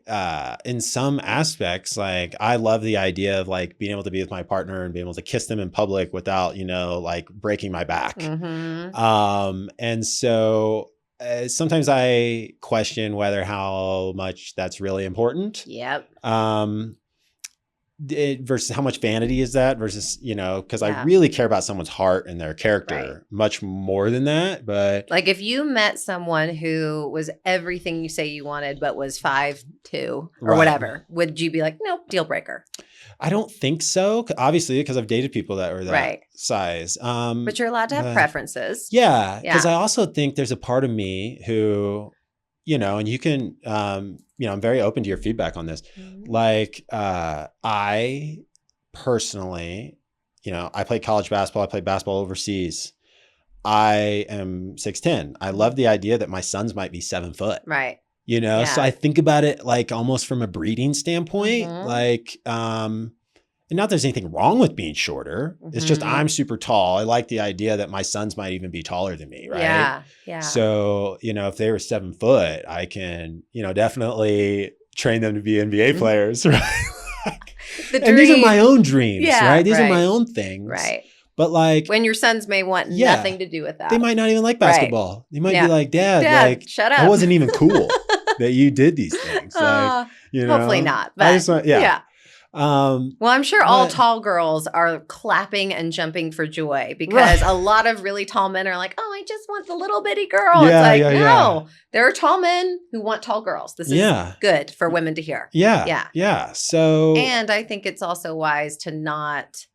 in some aspects, like I love the idea of like being able to be with my partner and being able to kiss them in public without, you know, like breaking my back. And so sometimes I question whether how much that's really important. Yep. Versus how much vanity is that versus, you know, because Yeah. I really care about someone's heart and their character much more than that. But like if you met someone who was everything you say you wanted, but was 5'2" or whatever, would you be like, nope, deal breaker? I don't think so. Obviously, because I've dated people that were that size. But you're allowed to have preferences. Yeah. Because I also think there's a part of me who, you know, and you can, you know, I'm very open to your feedback on this. Like, I personally, you know, I played college basketball. I played basketball overseas. I am 6'10". I love the idea that my sons might be 7 foot. Right. You know, so I think about it like almost from a breeding standpoint, like, and not there's anything wrong with being shorter. It's just I'm super tall. I like the idea that my sons might even be taller than me, right? Yeah, yeah. So, you know, if they were 7 foot, I can, you know, definitely train them to be NBA players, right? And these are my own dreams, right? These are my own things. Right. But like when your sons may want nothing to do with that. They might not even like basketball. They might be like, Dad, like, shut up. I wasn't even cool that you did these things. Like, you know, hopefully not. But I just want, well, I'm sure all tall girls are clapping and jumping for joy because a lot of really tall men are like, oh, I just want the little bitty girl. It's like, no, there are tall men who want tall girls. This is good for women to hear. Yeah. So, and I think it's also wise to not,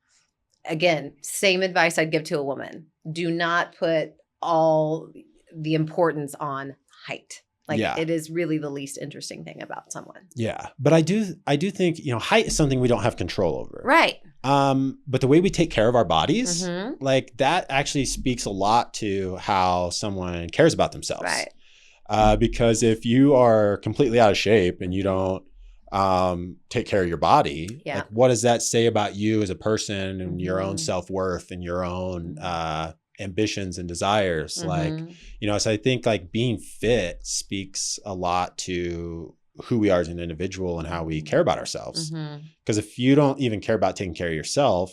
again, same advice I'd give to a woman. Do not put all the importance on height. Like it is really the least interesting thing about someone. Yeah. But I do think, you know, height is something we don't have control over. Right. But the way we take care of our bodies, like that actually speaks a lot to how someone cares about themselves. Right. Because if you are completely out of shape and you don't take care of your body, like what does that say about you as a person and your own self-worth and your own ambitions and desires? Like, you know, so I think like being fit speaks a lot to who we are as an individual and how we care about ourselves. Because if you don't even care about taking care of yourself,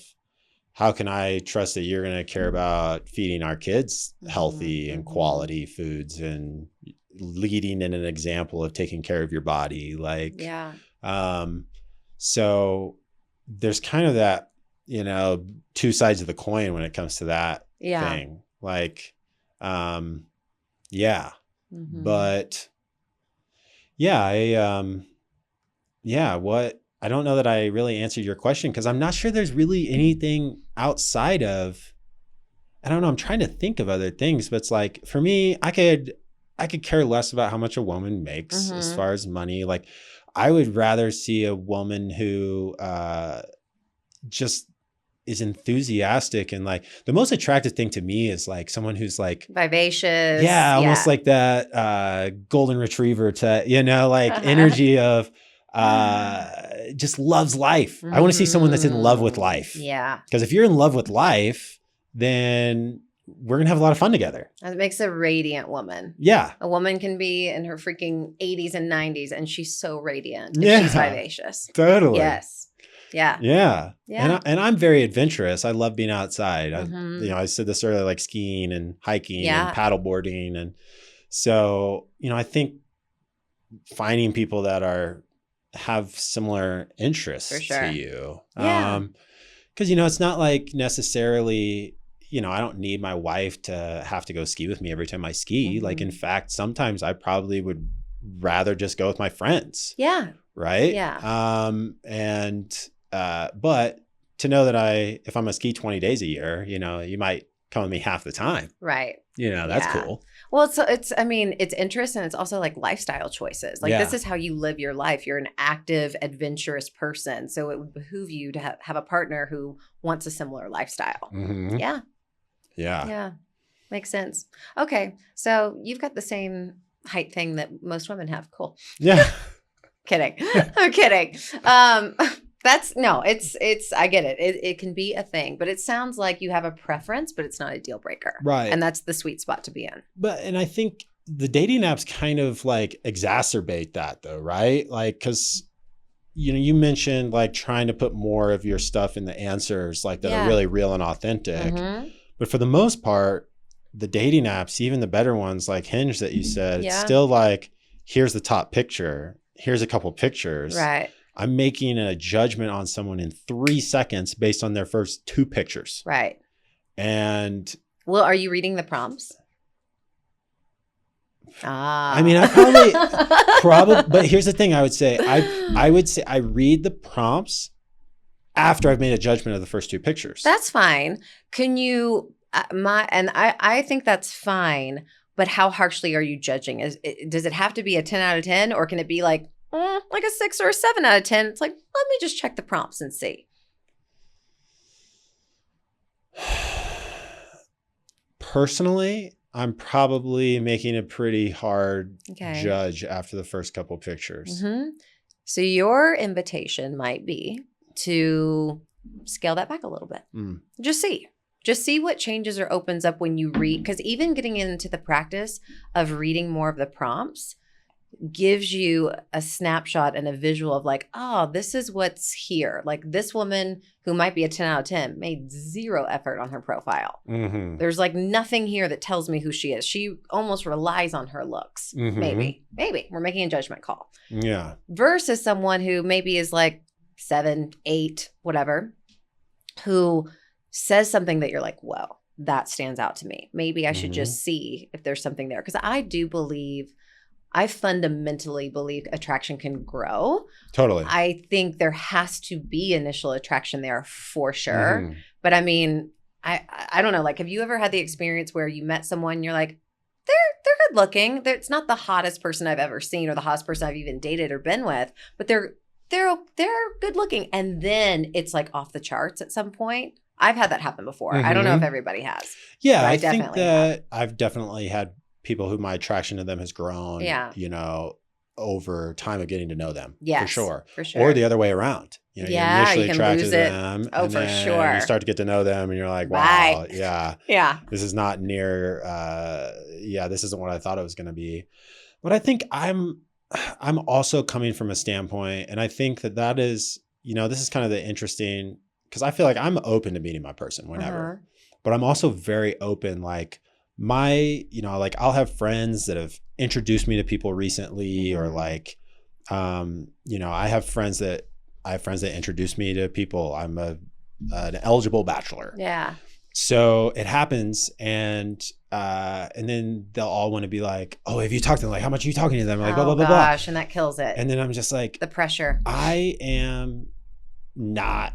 how can I trust that you're going to care about feeding our kids healthy and quality foods and leading in an example of taking care of your body? Like, so there's kind of that, you know, two sides of the coin when it comes to that thing. Like, but I don't know that I really answered your question because I'm not sure there's really anything outside of, I don't know. I'm trying to think of other things, but it's like, for me, I could care less about how much a woman makes as far as money. Like, I would rather see a woman who just is enthusiastic, and like the most attractive thing to me is like someone who's like vivacious. Almost like that golden retriever to, you know, like energy of just loves life. I want to see someone that's in love with life. Yeah. Because if you're in love with life, then we're going to have a lot of fun together. It makes a radiant woman. Yeah. A woman can be in her freaking 80s and 90s and she's so radiant if Yeah. she's vivacious. Totally. Yes. Yeah. Yeah. Yeah. And I'm very adventurous. I love being outside. Mhm. I said this earlier, like skiing and hiking Yeah. and paddleboarding. And so, I think finding people that have similar interests For sure. to you. Yeah. Because, it's not like necessarily, I don't need my wife to have to go ski with me every time I ski. Mhm. Like, in fact, sometimes I probably would rather just go with my friends. Yeah. Right. Yeah. But to know that if I'm gonna ski 20 days a year, you might come with me half the time. Right. That's Yeah. cool. Well, it's interest and it's also like lifestyle choices. Like this is how you live your life. You're an active, adventurous person. So it would behoove you to have a partner who wants a similar lifestyle. Mm-hmm. Yeah. Yeah. Yeah. Makes sense. Okay. So you've got the same height thing that most women have. Cool. Yeah. Kidding. I'm kidding. It's I get it. It can be a thing, but it sounds like you have a preference, but it's not a deal breaker. Right. And that's the sweet spot to be in. And I think the dating apps kind of like exacerbate that though, right? Like, cause you mentioned like trying to put more of your stuff in the answers, like that are really real and authentic. Mm-hmm. But for the most part, the dating apps, even the better ones like Hinge that you said, it's Yeah. still like, here's the top picture. Here's a couple pictures. Right. I'm making a judgment on someone in 3 seconds based on their first 2 pictures. Right. And well, are you reading the prompts? I mean, I probably, but here's the thing I would say, I would say I read the prompts after I've made a judgment of the first 2 pictures. That's fine. Can you, I think that's fine, but how harshly are you judging? Does it have to be a 10 out of 10 or can it be like a 6 or a 7 out of 10? It's like, let me just check the prompts and see. Personally, I'm probably making a pretty hard Okay. judge after the first couple pictures. Mm-hmm. So your invitation might be to scale that back a little bit. Mm. Just see what changes or opens up when you read. Because even getting into the practice of reading more of the prompts gives you a snapshot and a visual of like, oh, this is what's here. Like this woman who might be a 10 out of 10 made 0 effort on her profile. Mm-hmm. There's like nothing here that tells me who she is. She almost relies on her looks. Mm-hmm. Maybe we're making a judgment call. Yeah. Versus someone who maybe is like 7, 8, whatever, who says something that you're like, whoa, that stands out to me. Maybe I should just see if there's something there. Because I fundamentally believe attraction can grow. Totally. I think there has to be initial attraction there for sure. Mm-hmm. But I mean, I don't know. Like, have you ever had the experience where you met someone and you're like, they're good looking. It's not the hottest person I've ever seen or the hottest person I've even dated or been with, but they're good looking. And then it's like off the charts at some point. I've had that happen before. I don't know if everybody has. Yeah, I think definitely that I've definitely had people who my attraction to them has grown, Yeah. over time of getting to know them. Yes, For sure. for sure. Or the other way around. Yeah, you're initially you can attracted lose to it. them. Oh, and for then sure. You start to get to know them and you're like, wow, Right. yeah, Yeah. this is not near, this isn't what I thought it was going to be. But I think I'm also coming from a standpoint, and I think that is, this is kind of the interesting, because I feel like I'm open to meeting my person whenever, but I'm also very open, like, I'll have friends that have introduced me to people recently, or like, I have friends that introduce me to people. I'm an eligible bachelor. Yeah. So it happens, and then they'll all want to be like, oh, have you talked to them? Like, how much are you talking to them? Like, blah, blah, blah, blah. Gosh, and that kills it. And then I'm just like, The pressure. I am not,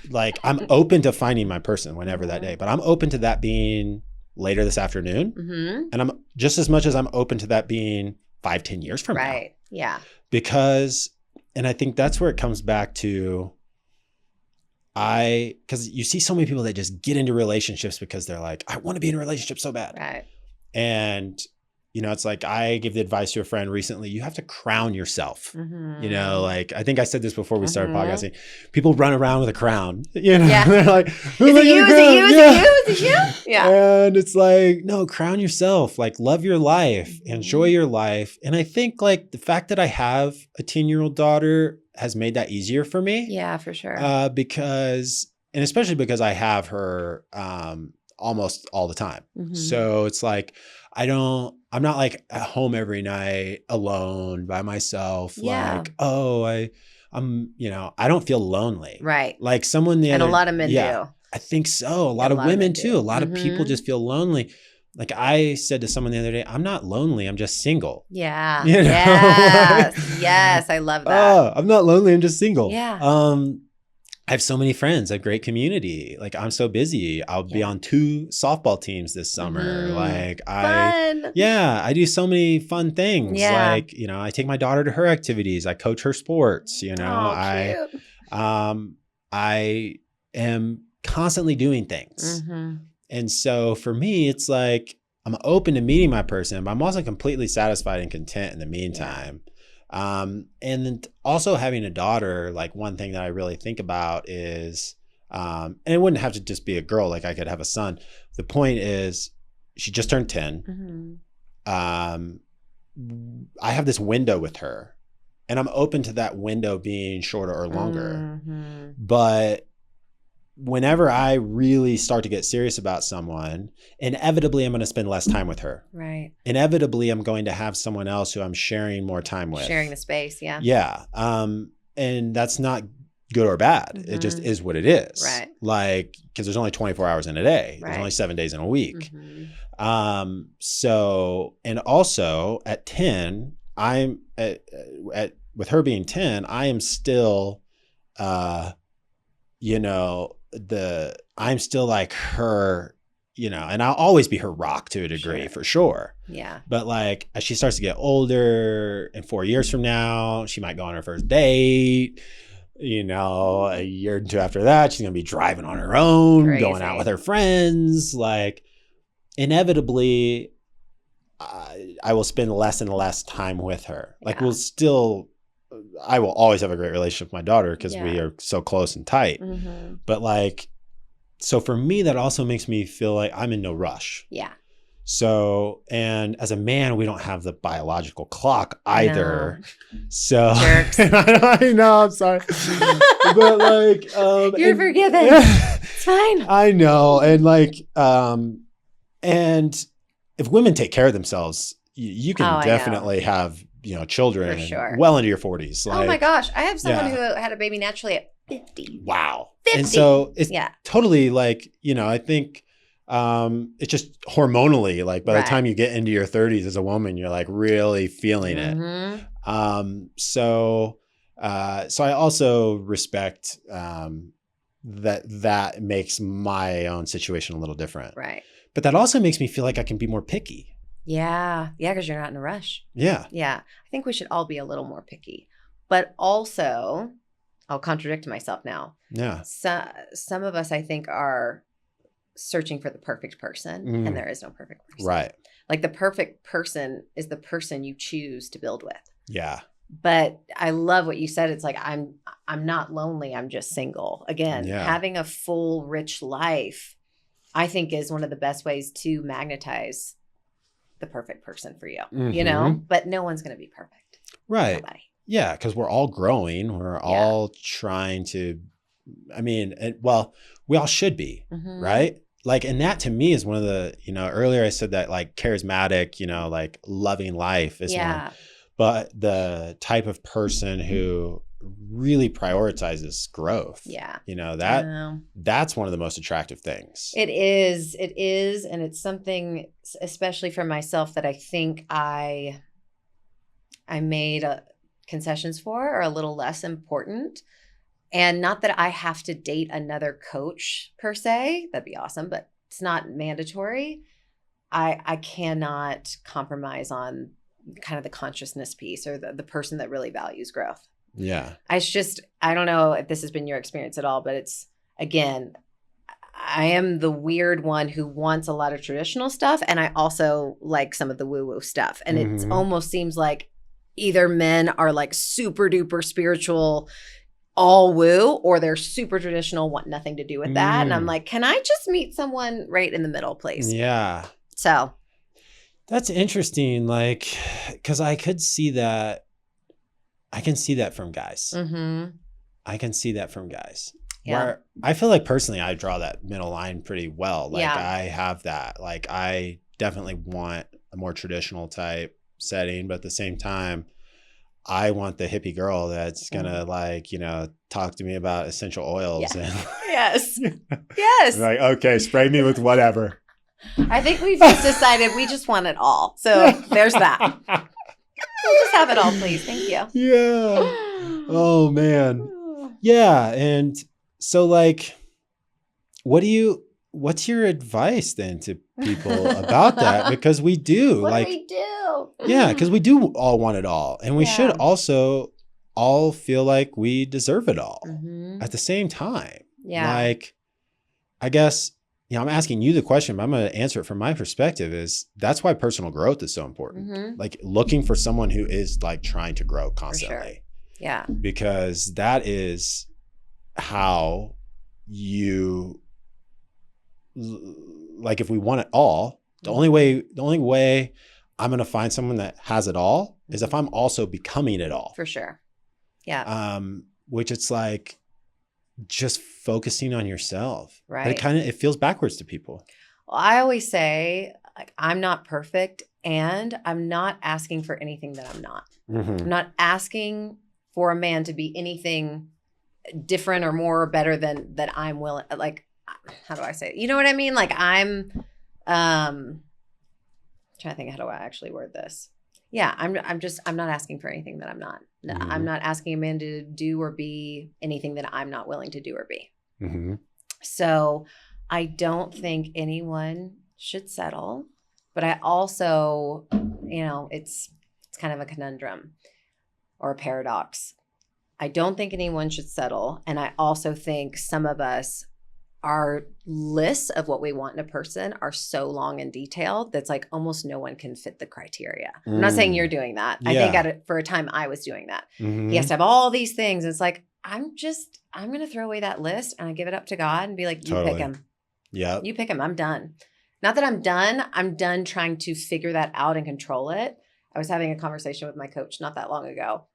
like, I'm open to finding my person whenever that day, but I'm open to that being later this afternoon. Mm-hmm. And I'm just as much as I'm open to that being 5-10 years from now. Right. Yeah. Because, and I think that's where it comes back to, because you see so many people that just get into relationships because they're like, I want to be in a relationship so bad. Right. And it's like I gave the advice to a friend recently, you have to crown yourself. Like I think I said this before we started podcasting. People run around with a crown, Yeah. They're like, Is it you? Is it you? Is it you? Yeah. And it's like, no, crown yourself, like love your life, enjoy your life. And I think like the fact that I have a 10-year-old daughter has made that easier for me. Yeah, for sure. And especially because I have her almost all the time. So it's like, I'm not like at home every night alone by myself. Yeah. Like, I don't feel lonely. Right. Like someone And a lot of men do. I think so. A lot of women too. A lot of people just feel lonely. Like I said to someone the other day, I'm not lonely. I'm just single. Yeah. Yes. Yes. I love that. I'm not lonely. I'm just single. Yeah. I have so many friends, a great community. Like I'm so busy. I'll be on 2 softball teams this summer. Like I do so many fun things. Yeah. Like, I take my daughter to her activities. I coach her sports, Cute. I am constantly doing things. And so for me, it's like, I'm open to meeting my person, but I'm also completely satisfied and content in the meantime. And then also having a daughter, like one thing that I really think about is, and it wouldn't have to just be a girl, like I could have a son. The point is she just turned 10. I have this window with her and I'm open to that window being shorter or longer, but whenever I really start to get serious about someone, inevitably I'm going to spend less time with her. Right. Inevitably, I'm going to have someone else who I'm sharing more time with. Sharing the space. Yeah. Yeah. And that's not good or bad. It just is what it is. Right. Like, because there's only 24 hours in a day. There's only 7 days in a week. So, and also at 10, I'm with her being 10, I am still, I'm still like her, and I'll always be her rock to a degree for sure. Yeah. But like, as she starts to get older and 4 years from now, she might go on her first date, a year or 2 after that, she's going to be driving on her own, going out with her friends. Like inevitably, I will spend less and less time with her. Like I will always have a great relationship with my daughter because we are so close and tight. But like, so for me, that also makes me feel like I'm in no rush. Yeah. So, and as a man, we don't have the biological clock either. No. So jerks. I know, I'm sorry. But like, you're forgiven. It's fine. I know. And like, and if women take care of themselves, you can definitely have, children well into your 40s. Like, oh my gosh. I have someone who had a baby naturally at 50. Wow. 50. And so it's totally like, I think it's just hormonally, like by the time you get into your 30s as a woman, you're like really feeling it. So I also respect that makes my own situation a little different. Right. But that also makes me feel like I can be more picky. Yeah. Yeah. Because you're not in a rush. Yeah. Yeah. I think we should all be a little more picky. But also, I'll contradict myself now. Yeah. So, some of us, I think, are searching for the perfect person, and there is no perfect person. Right. Like the perfect person is the person you choose to build with. Yeah. But I love what you said. It's like, I'm not lonely. I'm just single. Again, having a full, rich life, I think is one of the best ways to magnetize the perfect person for you, but no one's going to be perfect. Right. Nobody. Yeah. Because we're all growing. We're all trying to, we all should be, right? Like, and that to me is one of the, earlier I said that like charismatic, like loving life is one, but the type of person who really prioritizes growth. Yeah. That's one of the most attractive things. It is. And it's something, especially for myself, that I think I made concessions for are a little less important. And not that I have to date another coach per se. That'd be awesome, but it's not mandatory. I cannot compromise on kind of the consciousness piece or the person that really values growth. Yeah. I don't know if this has been your experience at all, but it's, again, I am the weird one who wants a lot of traditional stuff. And I also like some of the woo-woo stuff. And it almost seems like either men are like super duper spiritual, all woo, or they're super traditional, want nothing to do with that. And I'm like, can I just meet someone right in the middle, please? Yeah. So that's interesting. Like, because I could see that. I can see that from guys. I can see that from guys. Yeah. Where I feel like personally, I draw that middle line pretty well. Like Yeah. I have that. Like I definitely want a more traditional type setting, but at the same time, I want the hippie girl that's gonna like, you know, talk to me about essential oils and yes. Yes. like, okay, spray me with whatever. I think we've just decided we just want it all. So there's that. We'll just have it all, please. Thank you. Yeah. Oh man. Yeah. And so like, what's your advice then to people about that? Because we do. What like, do we do? Yeah, because we do all want it all. And we should also all feel like we deserve it all at the same time. Yeah. Like, I guess, you know, I'm asking you the question, but I'm going to answer it from my perspective is that's why personal growth is so important. Like looking for someone who is like trying to grow constantly. For sure. Yeah. Because that is how you, like if we want it all, the only way I'm going to find someone that has it all is if I'm also becoming it all. For sure. Yeah. Which it's like just focusing on yourself. Right. But it feels backwards to people. Well, I always say like, I'm not perfect and I'm not asking for anything that I'm not. I'm not asking for a man to be anything different or more or better than that I'm willing. Like, how do I say it? You know what I mean? Like I'm trying to think, how do I actually word this? Yeah, I'm not asking for anything that I'm not. I'm not asking a man to do or be anything that I'm not willing to do or be. So I don't think anyone should settle, but I also, you know, it's kind of a conundrum or a paradox. I don't think anyone should settle. And I also think some of us, our lists of what we want in a person are so long and detailed that's like almost no one can fit the criteria. I'm not saying you're doing that. I think for a time I was doing that. He has to have all these things. It's like, I'm going to throw away that list and I give it up to God and be like, you pick him. Yeah. You pick him. I'm done. Not that I'm done. I'm done trying to figure that out and control it. I was having a conversation with my coach not that long ago.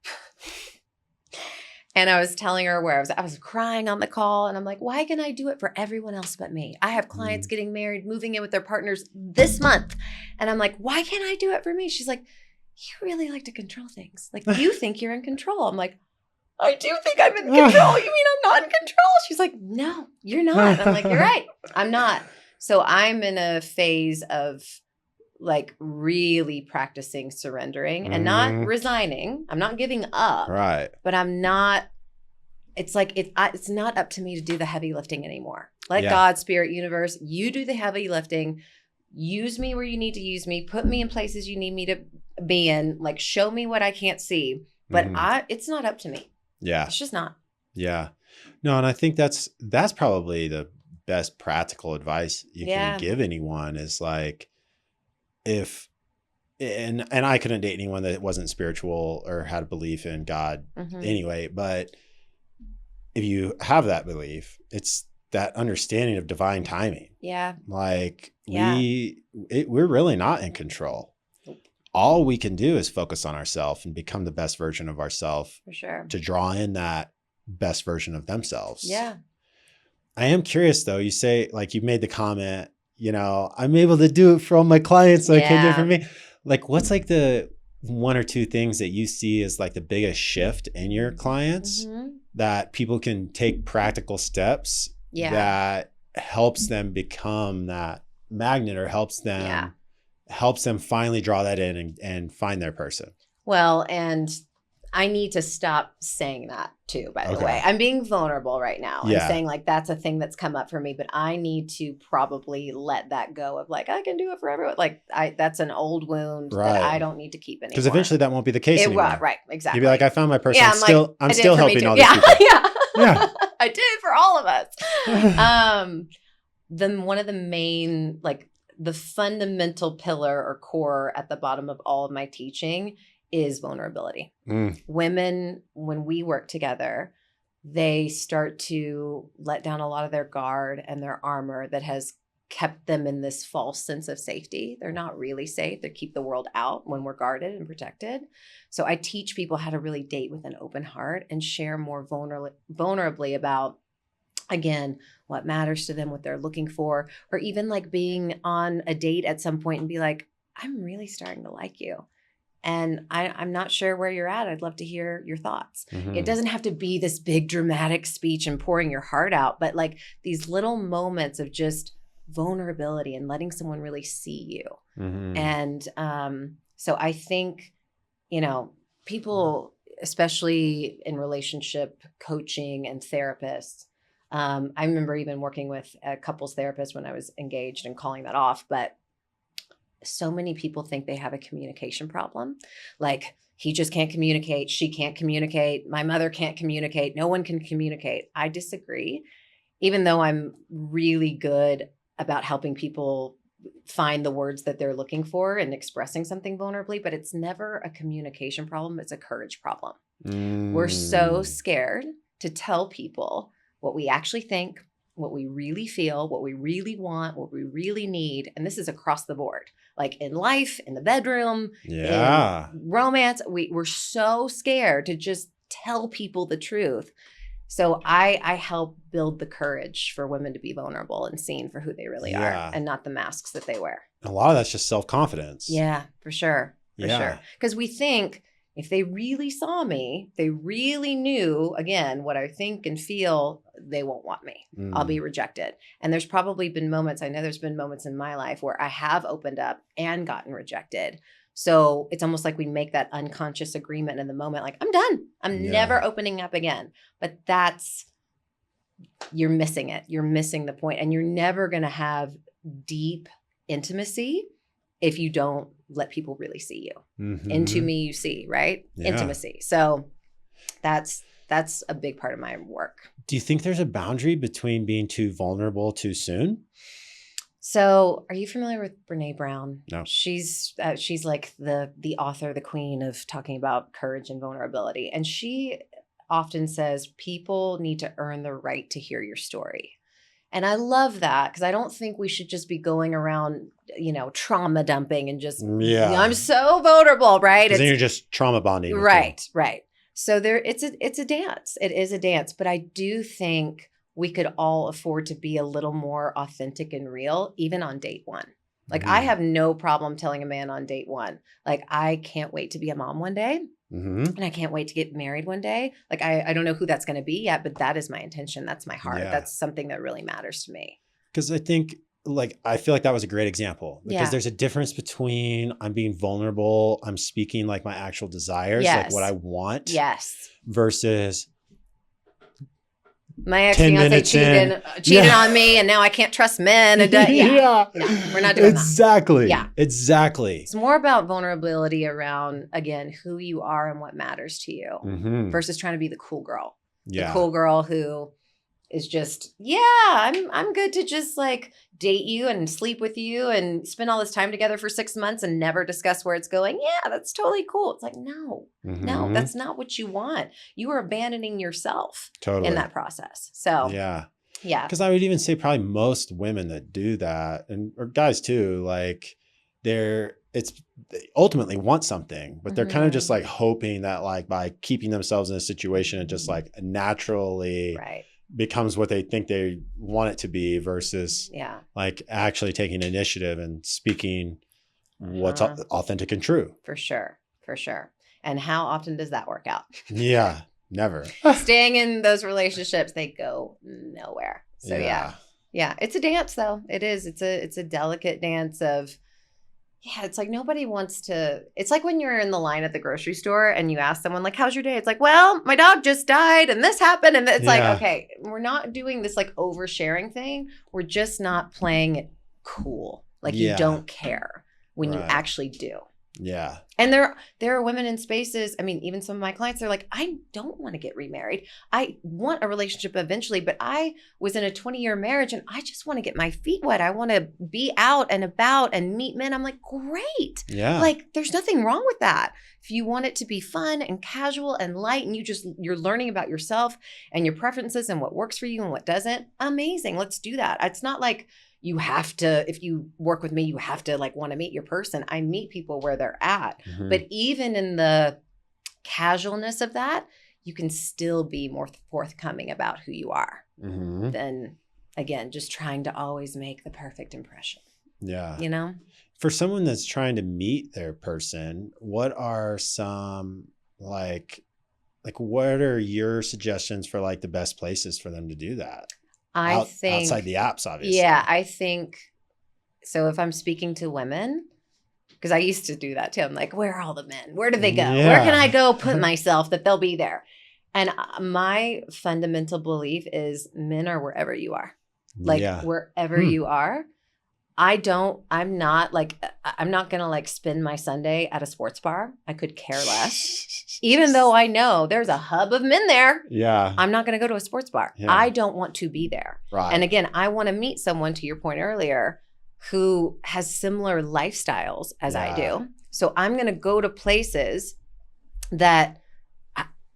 And I was telling her where I was crying on the call. And I'm like, why can I do it for everyone else but me? I have clients getting married, moving in with their partners this month. And I'm like, why can't I do it for me? She's like, you really like to control things. Like you think you're in control. I'm like, I do think I'm in control. You mean I'm not in control? She's like, no, you're not. I'm like, you're right. I'm not. So I'm in a phase of like really practicing surrendering and not resigning. I'm not giving up. Right. But I'm not, it's like, it's not up to me to do the heavy lifting anymore. Let God, spirit, universe, you do the heavy lifting. Use me where you need to use me. Put me in places you need me to be in. Like show me what I can't see. But it's not up to me. Yeah. It's just not. Yeah. No, and I think that's probably the best practical advice you can give anyone is like, and I couldn't date anyone that wasn't spiritual or had a belief in God anyway, but if you have that belief, it's that understanding of divine timing. Yeah. Like we're really not in control. All we can do is focus on ourselves and become the best version of ourselves. For sure. To draw in that best version of themselves. Yeah. I am curious though. You say like you made the comment, you know, I'm able to do it for all my clients, so I can do it for me. Like what's like the one or two things that you see as like the biggest shift in your clients that people can take practical steps that helps them become that magnet or helps them finally draw that in and find their person? Well, and I need to stop saying that too, by the way. I'm being vulnerable right now. I'm saying like, that's a thing that's come up for me, but I need to probably let that go of like, I can do it for everyone. Like that's an old wound that I don't need to keep anymore. Because eventually that won't be the case anymore. Right. Exactly. You'd be like, I found my person. I'm still helping all these people. I did it for all of us. one of the main, like the fundamental pillar or core at the bottom of all of my teaching is vulnerability. Women, when we work together, they start to let down a lot of their guard and their armor that has kept them in this false sense of safety. They're not really safe. They keep the world out when we're guarded and protected. So I teach people how to really date with an open heart and share more vulnerably about, again, what matters to them, what they're looking for, or even like being on a date at some point and be like, I'm really starting to like you. And I'm not sure where you're at. I'd love to hear your thoughts. It doesn't have to be this big dramatic speech and pouring your heart out, but like these little moments of just vulnerability and letting someone really see you. And so I think, you know, people, especially in relationship coaching and therapists, I remember even working with a couples therapist when I was engaged and calling that off, but so many people think they have a communication problem. Like, he just can't communicate. She can't communicate. My mother can't communicate. No one can communicate. I disagree. Even though I'm really good about helping people find the words that they're looking for and expressing something vulnerably, but it's never a communication problem. It's a courage problem. We're so scared to tell people what we actually think, what we really feel, what we really want, what we really need. And this is across the board, like in life, in the bedroom, in romance. We're so scared to just tell people the truth. So I help build the courage for women to be vulnerable and seen for who they really are and not the masks that they wear. A lot of that's just self-confidence. Yeah, for sure. For sure. Because we think if they really saw me, they really knew, again, what I think and feel, they won't want me. I'll be rejected. And there's probably been moments, I know there's been moments in my life where I have opened up and gotten rejected. So it's almost like we make that unconscious agreement in the moment, like, I'm done. I'm never opening up again. But you're missing it. You're missing the point. And you're never going to have deep intimacy if you don't let people really see you. Into me, you see, right? Intimacy. So that's a big part of my work. Do you think there's a boundary between being too vulnerable too soon? So are you familiar with Brene Brown? No. She's like the author, the queen of talking about courage and vulnerability. And she often says people need to earn the right to hear your story. And I love that, because I don't think we should just be going around, trauma dumping and just, I'm so vulnerable, right? Then you're just trauma bonding. Right. So it's a dance. It is a dance. But I do think we could all afford to be a little more authentic and real, even on date one. Like, I have no problem telling a man on date one, like, I can't wait to be a mom one day. And I can't wait to get married one day. Like, I don't know who that's going to be yet, but that is my intention. That's my heart. That's something that really matters to me. Because I think, I feel like that was a great example, because there's a difference between I'm being vulnerable, I'm speaking like my actual desires, like what I want, versus my ex-fiance cheated on me, and now I can't trust men. And no, we're not doing that. Exactly. It's more about vulnerability around, again, who you are and what matters to you, versus trying to be the cool girl. The cool girl who is just, I'm good to just like date you and sleep with you and spend all this time together for 6 months and never discuss where it's going. Yeah, that's totally cool. It's like, no, that's not what you want. You are abandoning yourself in that process. So yeah. Because I would even say probably most women that do that, or guys too, like they ultimately want something, but they're kind of just like hoping that like by keeping themselves in a situation, it just like naturally becomes what they think they want it to be, versus like actually taking initiative and speaking what's authentic and true. For sure. And how often does that work out? Never. Staying in those relationships, they go nowhere. So yeah, it's a dance though. It is. It's a delicate dance of, it's like nobody wants to, it's like when you're in the line at the grocery store and you ask someone like, how's your day? It's like, well, my dog just died and this happened. And it's like, okay, we're not doing this like oversharing thing. We're just not playing it cool. Like you don't care when you actually do. Yeah. And there are women in spaces, I mean, even some of my clients, they're like, I don't want to get remarried. I want a relationship eventually, but I was in a 20-year marriage and I just want to get my feet wet. I want to be out and about and meet men. I'm like, great. Yeah. Like, there's nothing wrong with that. If you want it to be fun and casual and light and you're learning about yourself and your preferences and what works for you and what doesn't, amazing. Let's do that. It's not like you have to, if you work with me, you have to like want to meet your person. I meet people where they're at. Mm-hmm. But even in the casualness of that, you can still be more forthcoming about who you are than, again, just trying to always make the perfect impression. Yeah. You know? For someone that's trying to meet their person, what are some like what are your suggestions for like the best places for them to do that? I think outside the apps, obviously. Yeah, I think so. If I'm speaking to women, because I used to do that too. I'm like, where are all the men? Where do they go? Yeah. Where can I go put myself that they'll be there? And my fundamental belief is men are wherever you are. Like wherever you are. I'm not going to like spend my Sunday at a sports bar. I could care less. Even though I know there's a hub of men there. Yeah. I'm not going to go to a sports bar. Yeah. I don't want to be there. Right. And again, I want to meet someone, to your point earlier, who has similar lifestyles as I do. So I'm going to go to places that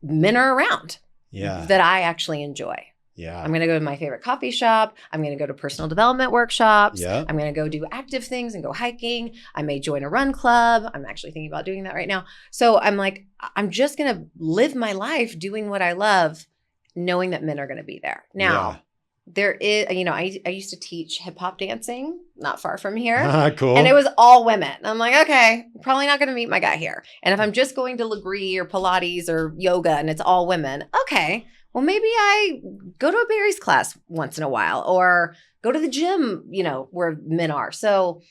men are around. Yeah. That I actually enjoy. Yeah. I'm going to go to my favorite coffee shop. I'm going to go to personal development workshops. Yep. I'm going to go do active things and go hiking. I may join a run club. I'm actually thinking about doing that right now. So I'm like, I'm just going to live my life doing what I love, knowing that men are going to be there. Now, there is, I used to teach hip hop dancing not far from here. Cool. And it was all women. I'm like, okay, probably not going to meet my guy here. And if I'm just going to Legree or Pilates or yoga and it's all women, okay, well, maybe I go to a Barry's class once in a while or go to the gym, where men are. So,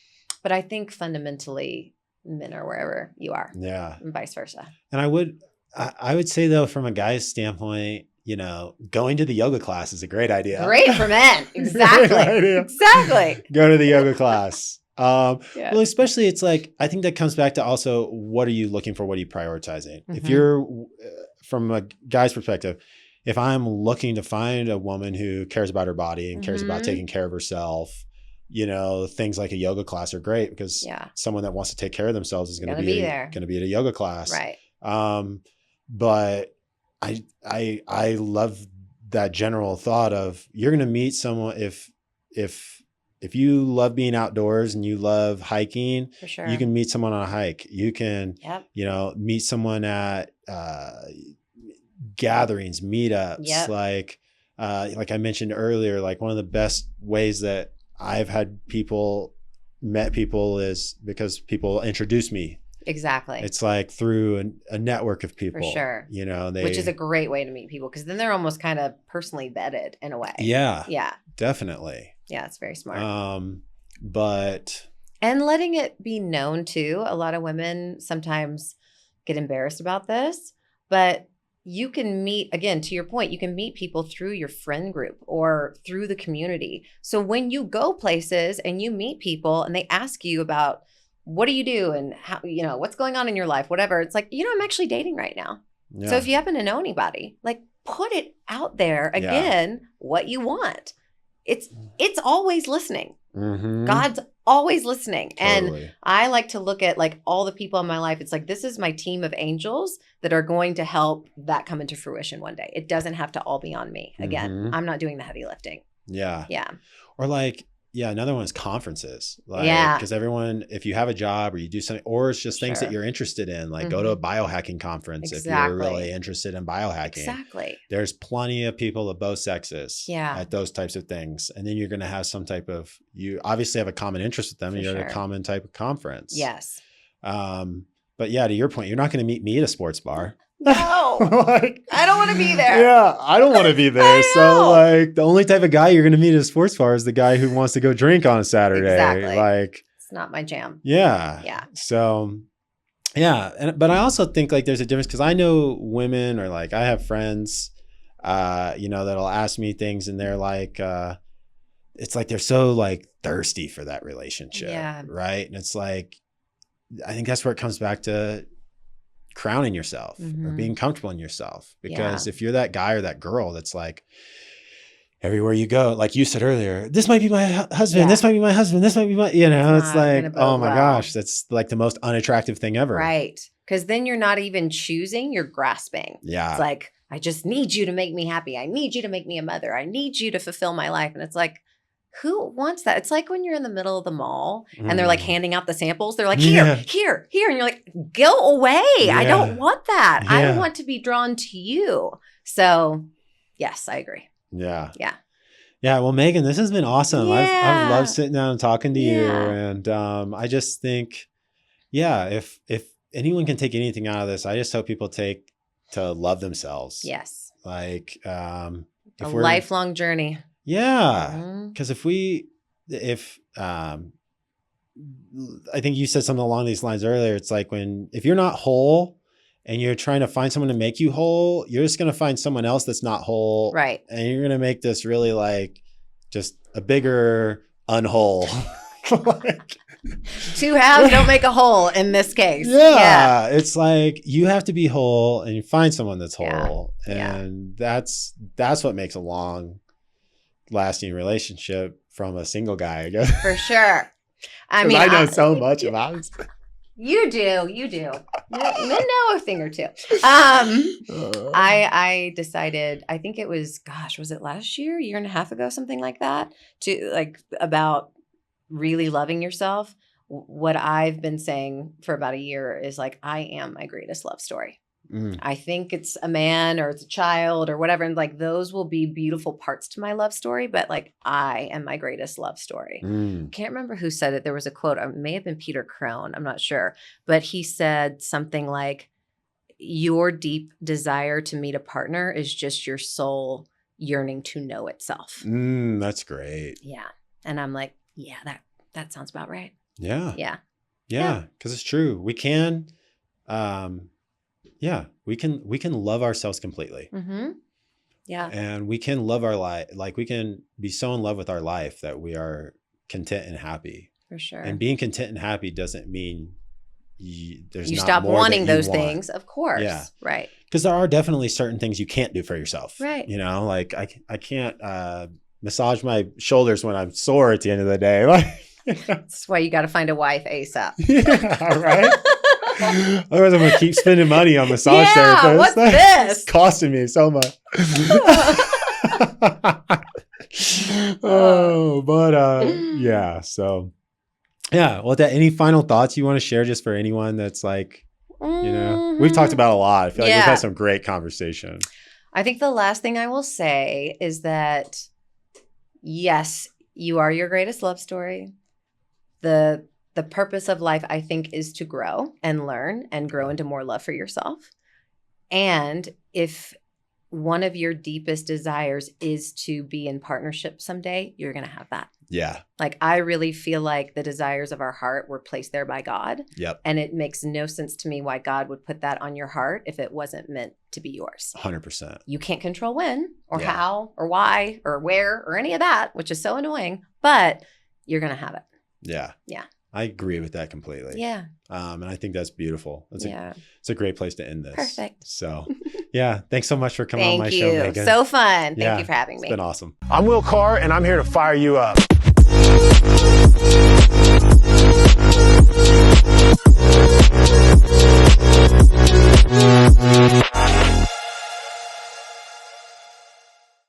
but I think fundamentally men are wherever you are. Yeah. And vice versa. And I would say though, from a guy's standpoint, going to the yoga class is a great idea. Great for men. Exactly. Exactly. Go to the yoga class. Yeah. Well, especially it's like, I think that comes back to also, what are you looking for? What are you prioritizing? If you're from a guy's perspective, if I'm looking to find a woman who cares about her body and cares about taking care of herself, things like a yoga class are great because someone that wants to take care of themselves is going to be at a yoga class. Right. But I love that general thought of you're going to meet someone if you love being outdoors and you love hiking, for sure, you can meet someone on a hike. You can, meet someone at, gatherings, meetups, like I mentioned earlier, like one of the best ways that I've met people is because people introduce me. Exactly. It's like through a network of people. For sure. Which is a great way to meet people because then they're almost kind of personally vetted in a way. Yeah. Yeah. Definitely. Yeah, it's very smart. And letting it be known too. A lot of women sometimes get embarrassed about this, but you can meet, again, to your point, you can meet people through your friend group or through the community. So when you go places and you meet people and they ask you about what do you do and how, what's going on in your life, whatever, it's like, I'm actually dating right now. Yeah. So if you happen to know anybody, like put it out there again, what you want. It's always listening. Mm-hmm. God's always listening. Totally. And I like to look at like all the people in my life. It's like, this is my team of angels that are going to help that come into fruition one day. It doesn't have to all be on me. Again, I'm not doing the heavy lifting. Yeah. Yeah. Or like, another one is conferences. Because everyone, if you have a job or you do something, or it's just things that you're interested in, like go to a biohacking conference if you're really interested in biohacking. Exactly. There's plenty of people of both sexes at those types of things. And then you're going to have some type of, you obviously have a common interest with them and you're at a common type of conference. Yes. But to your point, you're not going to meet me at a sports bar. No, I don't want to be there. Yeah, I don't want to be there. So like the only type of guy you're going to meet at a sports bar is the guy who wants to go drink on a Saturday. Exactly. Like it's not my jam. Yeah. Yeah. So but I also think like there's a difference because I know women or like I have friends, that'll ask me things and they're like, it's like they're so like thirsty for that relationship. Yeah. Right. And it's like, I think that's where it comes back to crowning yourself or Mhm. being comfortable in yourself. Because Yeah. if you're that guy or that girl that's like, everywhere you go, like you said earlier, this might be my husband, Yeah. this might be my husband, this might be my, you know, it's It's not like, gonna bode oh my well. gosh, that's like the most unattractive thing ever. Right. Because then you're not even choosing, you're grasping. Yeah. It's like, I just need you to make me happy. I need you to make me a mother. I need you to fulfill my life. And it's like, who wants that? It's like when you're in the middle of the mall and they're like Mm. handing out the samples. They're like, Yeah. here. And you're like, go away. I Yeah. don't want that. I Yeah. want to be drawn to you. So, yes, I agree. Yeah. Yeah. Yeah. Well, Megan, this has been awesome. I've Yeah. loved sitting down and talking to you. Yeah. And I just think, yeah, if anyone can take anything out of this, I just hope people take to love themselves. Yes. Like, A if we're lifelong journey. yeah. Mhm. Because I think you said something along these lines earlier. It's like if you're not whole and you're trying to find someone to make you whole, you're just going to find someone else that's not whole. Right. And you're going to make this really like just a bigger unwhole. Like, Two halves don't make a whole in this case. yeah. It's like you have to be whole and you find someone that's Yeah. whole. Yeah. And that's what makes a long lasting relationship from a single guy, I guess. For sure. I 'Cause mean, I know so much about it. You do. Men know a thing or two. I decided, I think it was, was it last year, year and a half ago, something like that, to like about really loving yourself. What I've been saying for about a year is like, I am my greatest love story. Mm. I think it's a man or it's a child or whatever. And like, those will be beautiful parts to my love story, but like, I am my greatest love story. Mm. Can't remember who said it. There was a quote. It may have been Peter Crone. I'm not sure. But he said something like, your deep desire to meet a partner is just your soul yearning to know itself. That's great. Yeah. And I'm like, yeah, that sounds about right. Yeah. Yeah. Yeah. Because it's true. We can, we can love ourselves completely. Mm-hmm. Yeah. And we can love our life. Like we can be so in love with our life that we are content and happy. For sure. And being content and happy doesn't mean there's you not stop more wanting that you those want. things. Of course. Yeah. Right. Because there are definitely certain things you can't do for yourself. Right. You know, like I can't massage my shoulders when I'm sore at the end of the day. Like, That's why you got to find a wife ASAP. yeah, right. Otherwise, I'm gonna keep spending money on massage therapists. What's this? It's costing me so much. Yeah. So, yeah. Well, any final thoughts you want to share, just for anyone that's like, we've talked about a lot. I feel like we've had some great conversation. I think the last thing I will say is that, yes, you are your greatest love story. The purpose of life, I think, is to grow and learn and grow into more love for yourself. And if one of your deepest desires is to be in partnership someday, you're going to have that. Yeah. Like, I really feel like the desires of our heart were placed there by God. Yep. And it makes no sense to me why God would put that on your heart if it wasn't meant to be yours. 100%. You can't control when or Yeah. how or why or where or any of that, which is so annoying, but you're going to have it. Yeah. Yeah. I agree with that completely. Yeah. And I think that's beautiful. It's Yeah. it's a great place to end this. Perfect. So, yeah. Thanks so much for coming on my Thank show, you. Megan. So fun. Yeah, Thank you for having me. It's been awesome. I'm Will Carr, and I'm here to fire you up.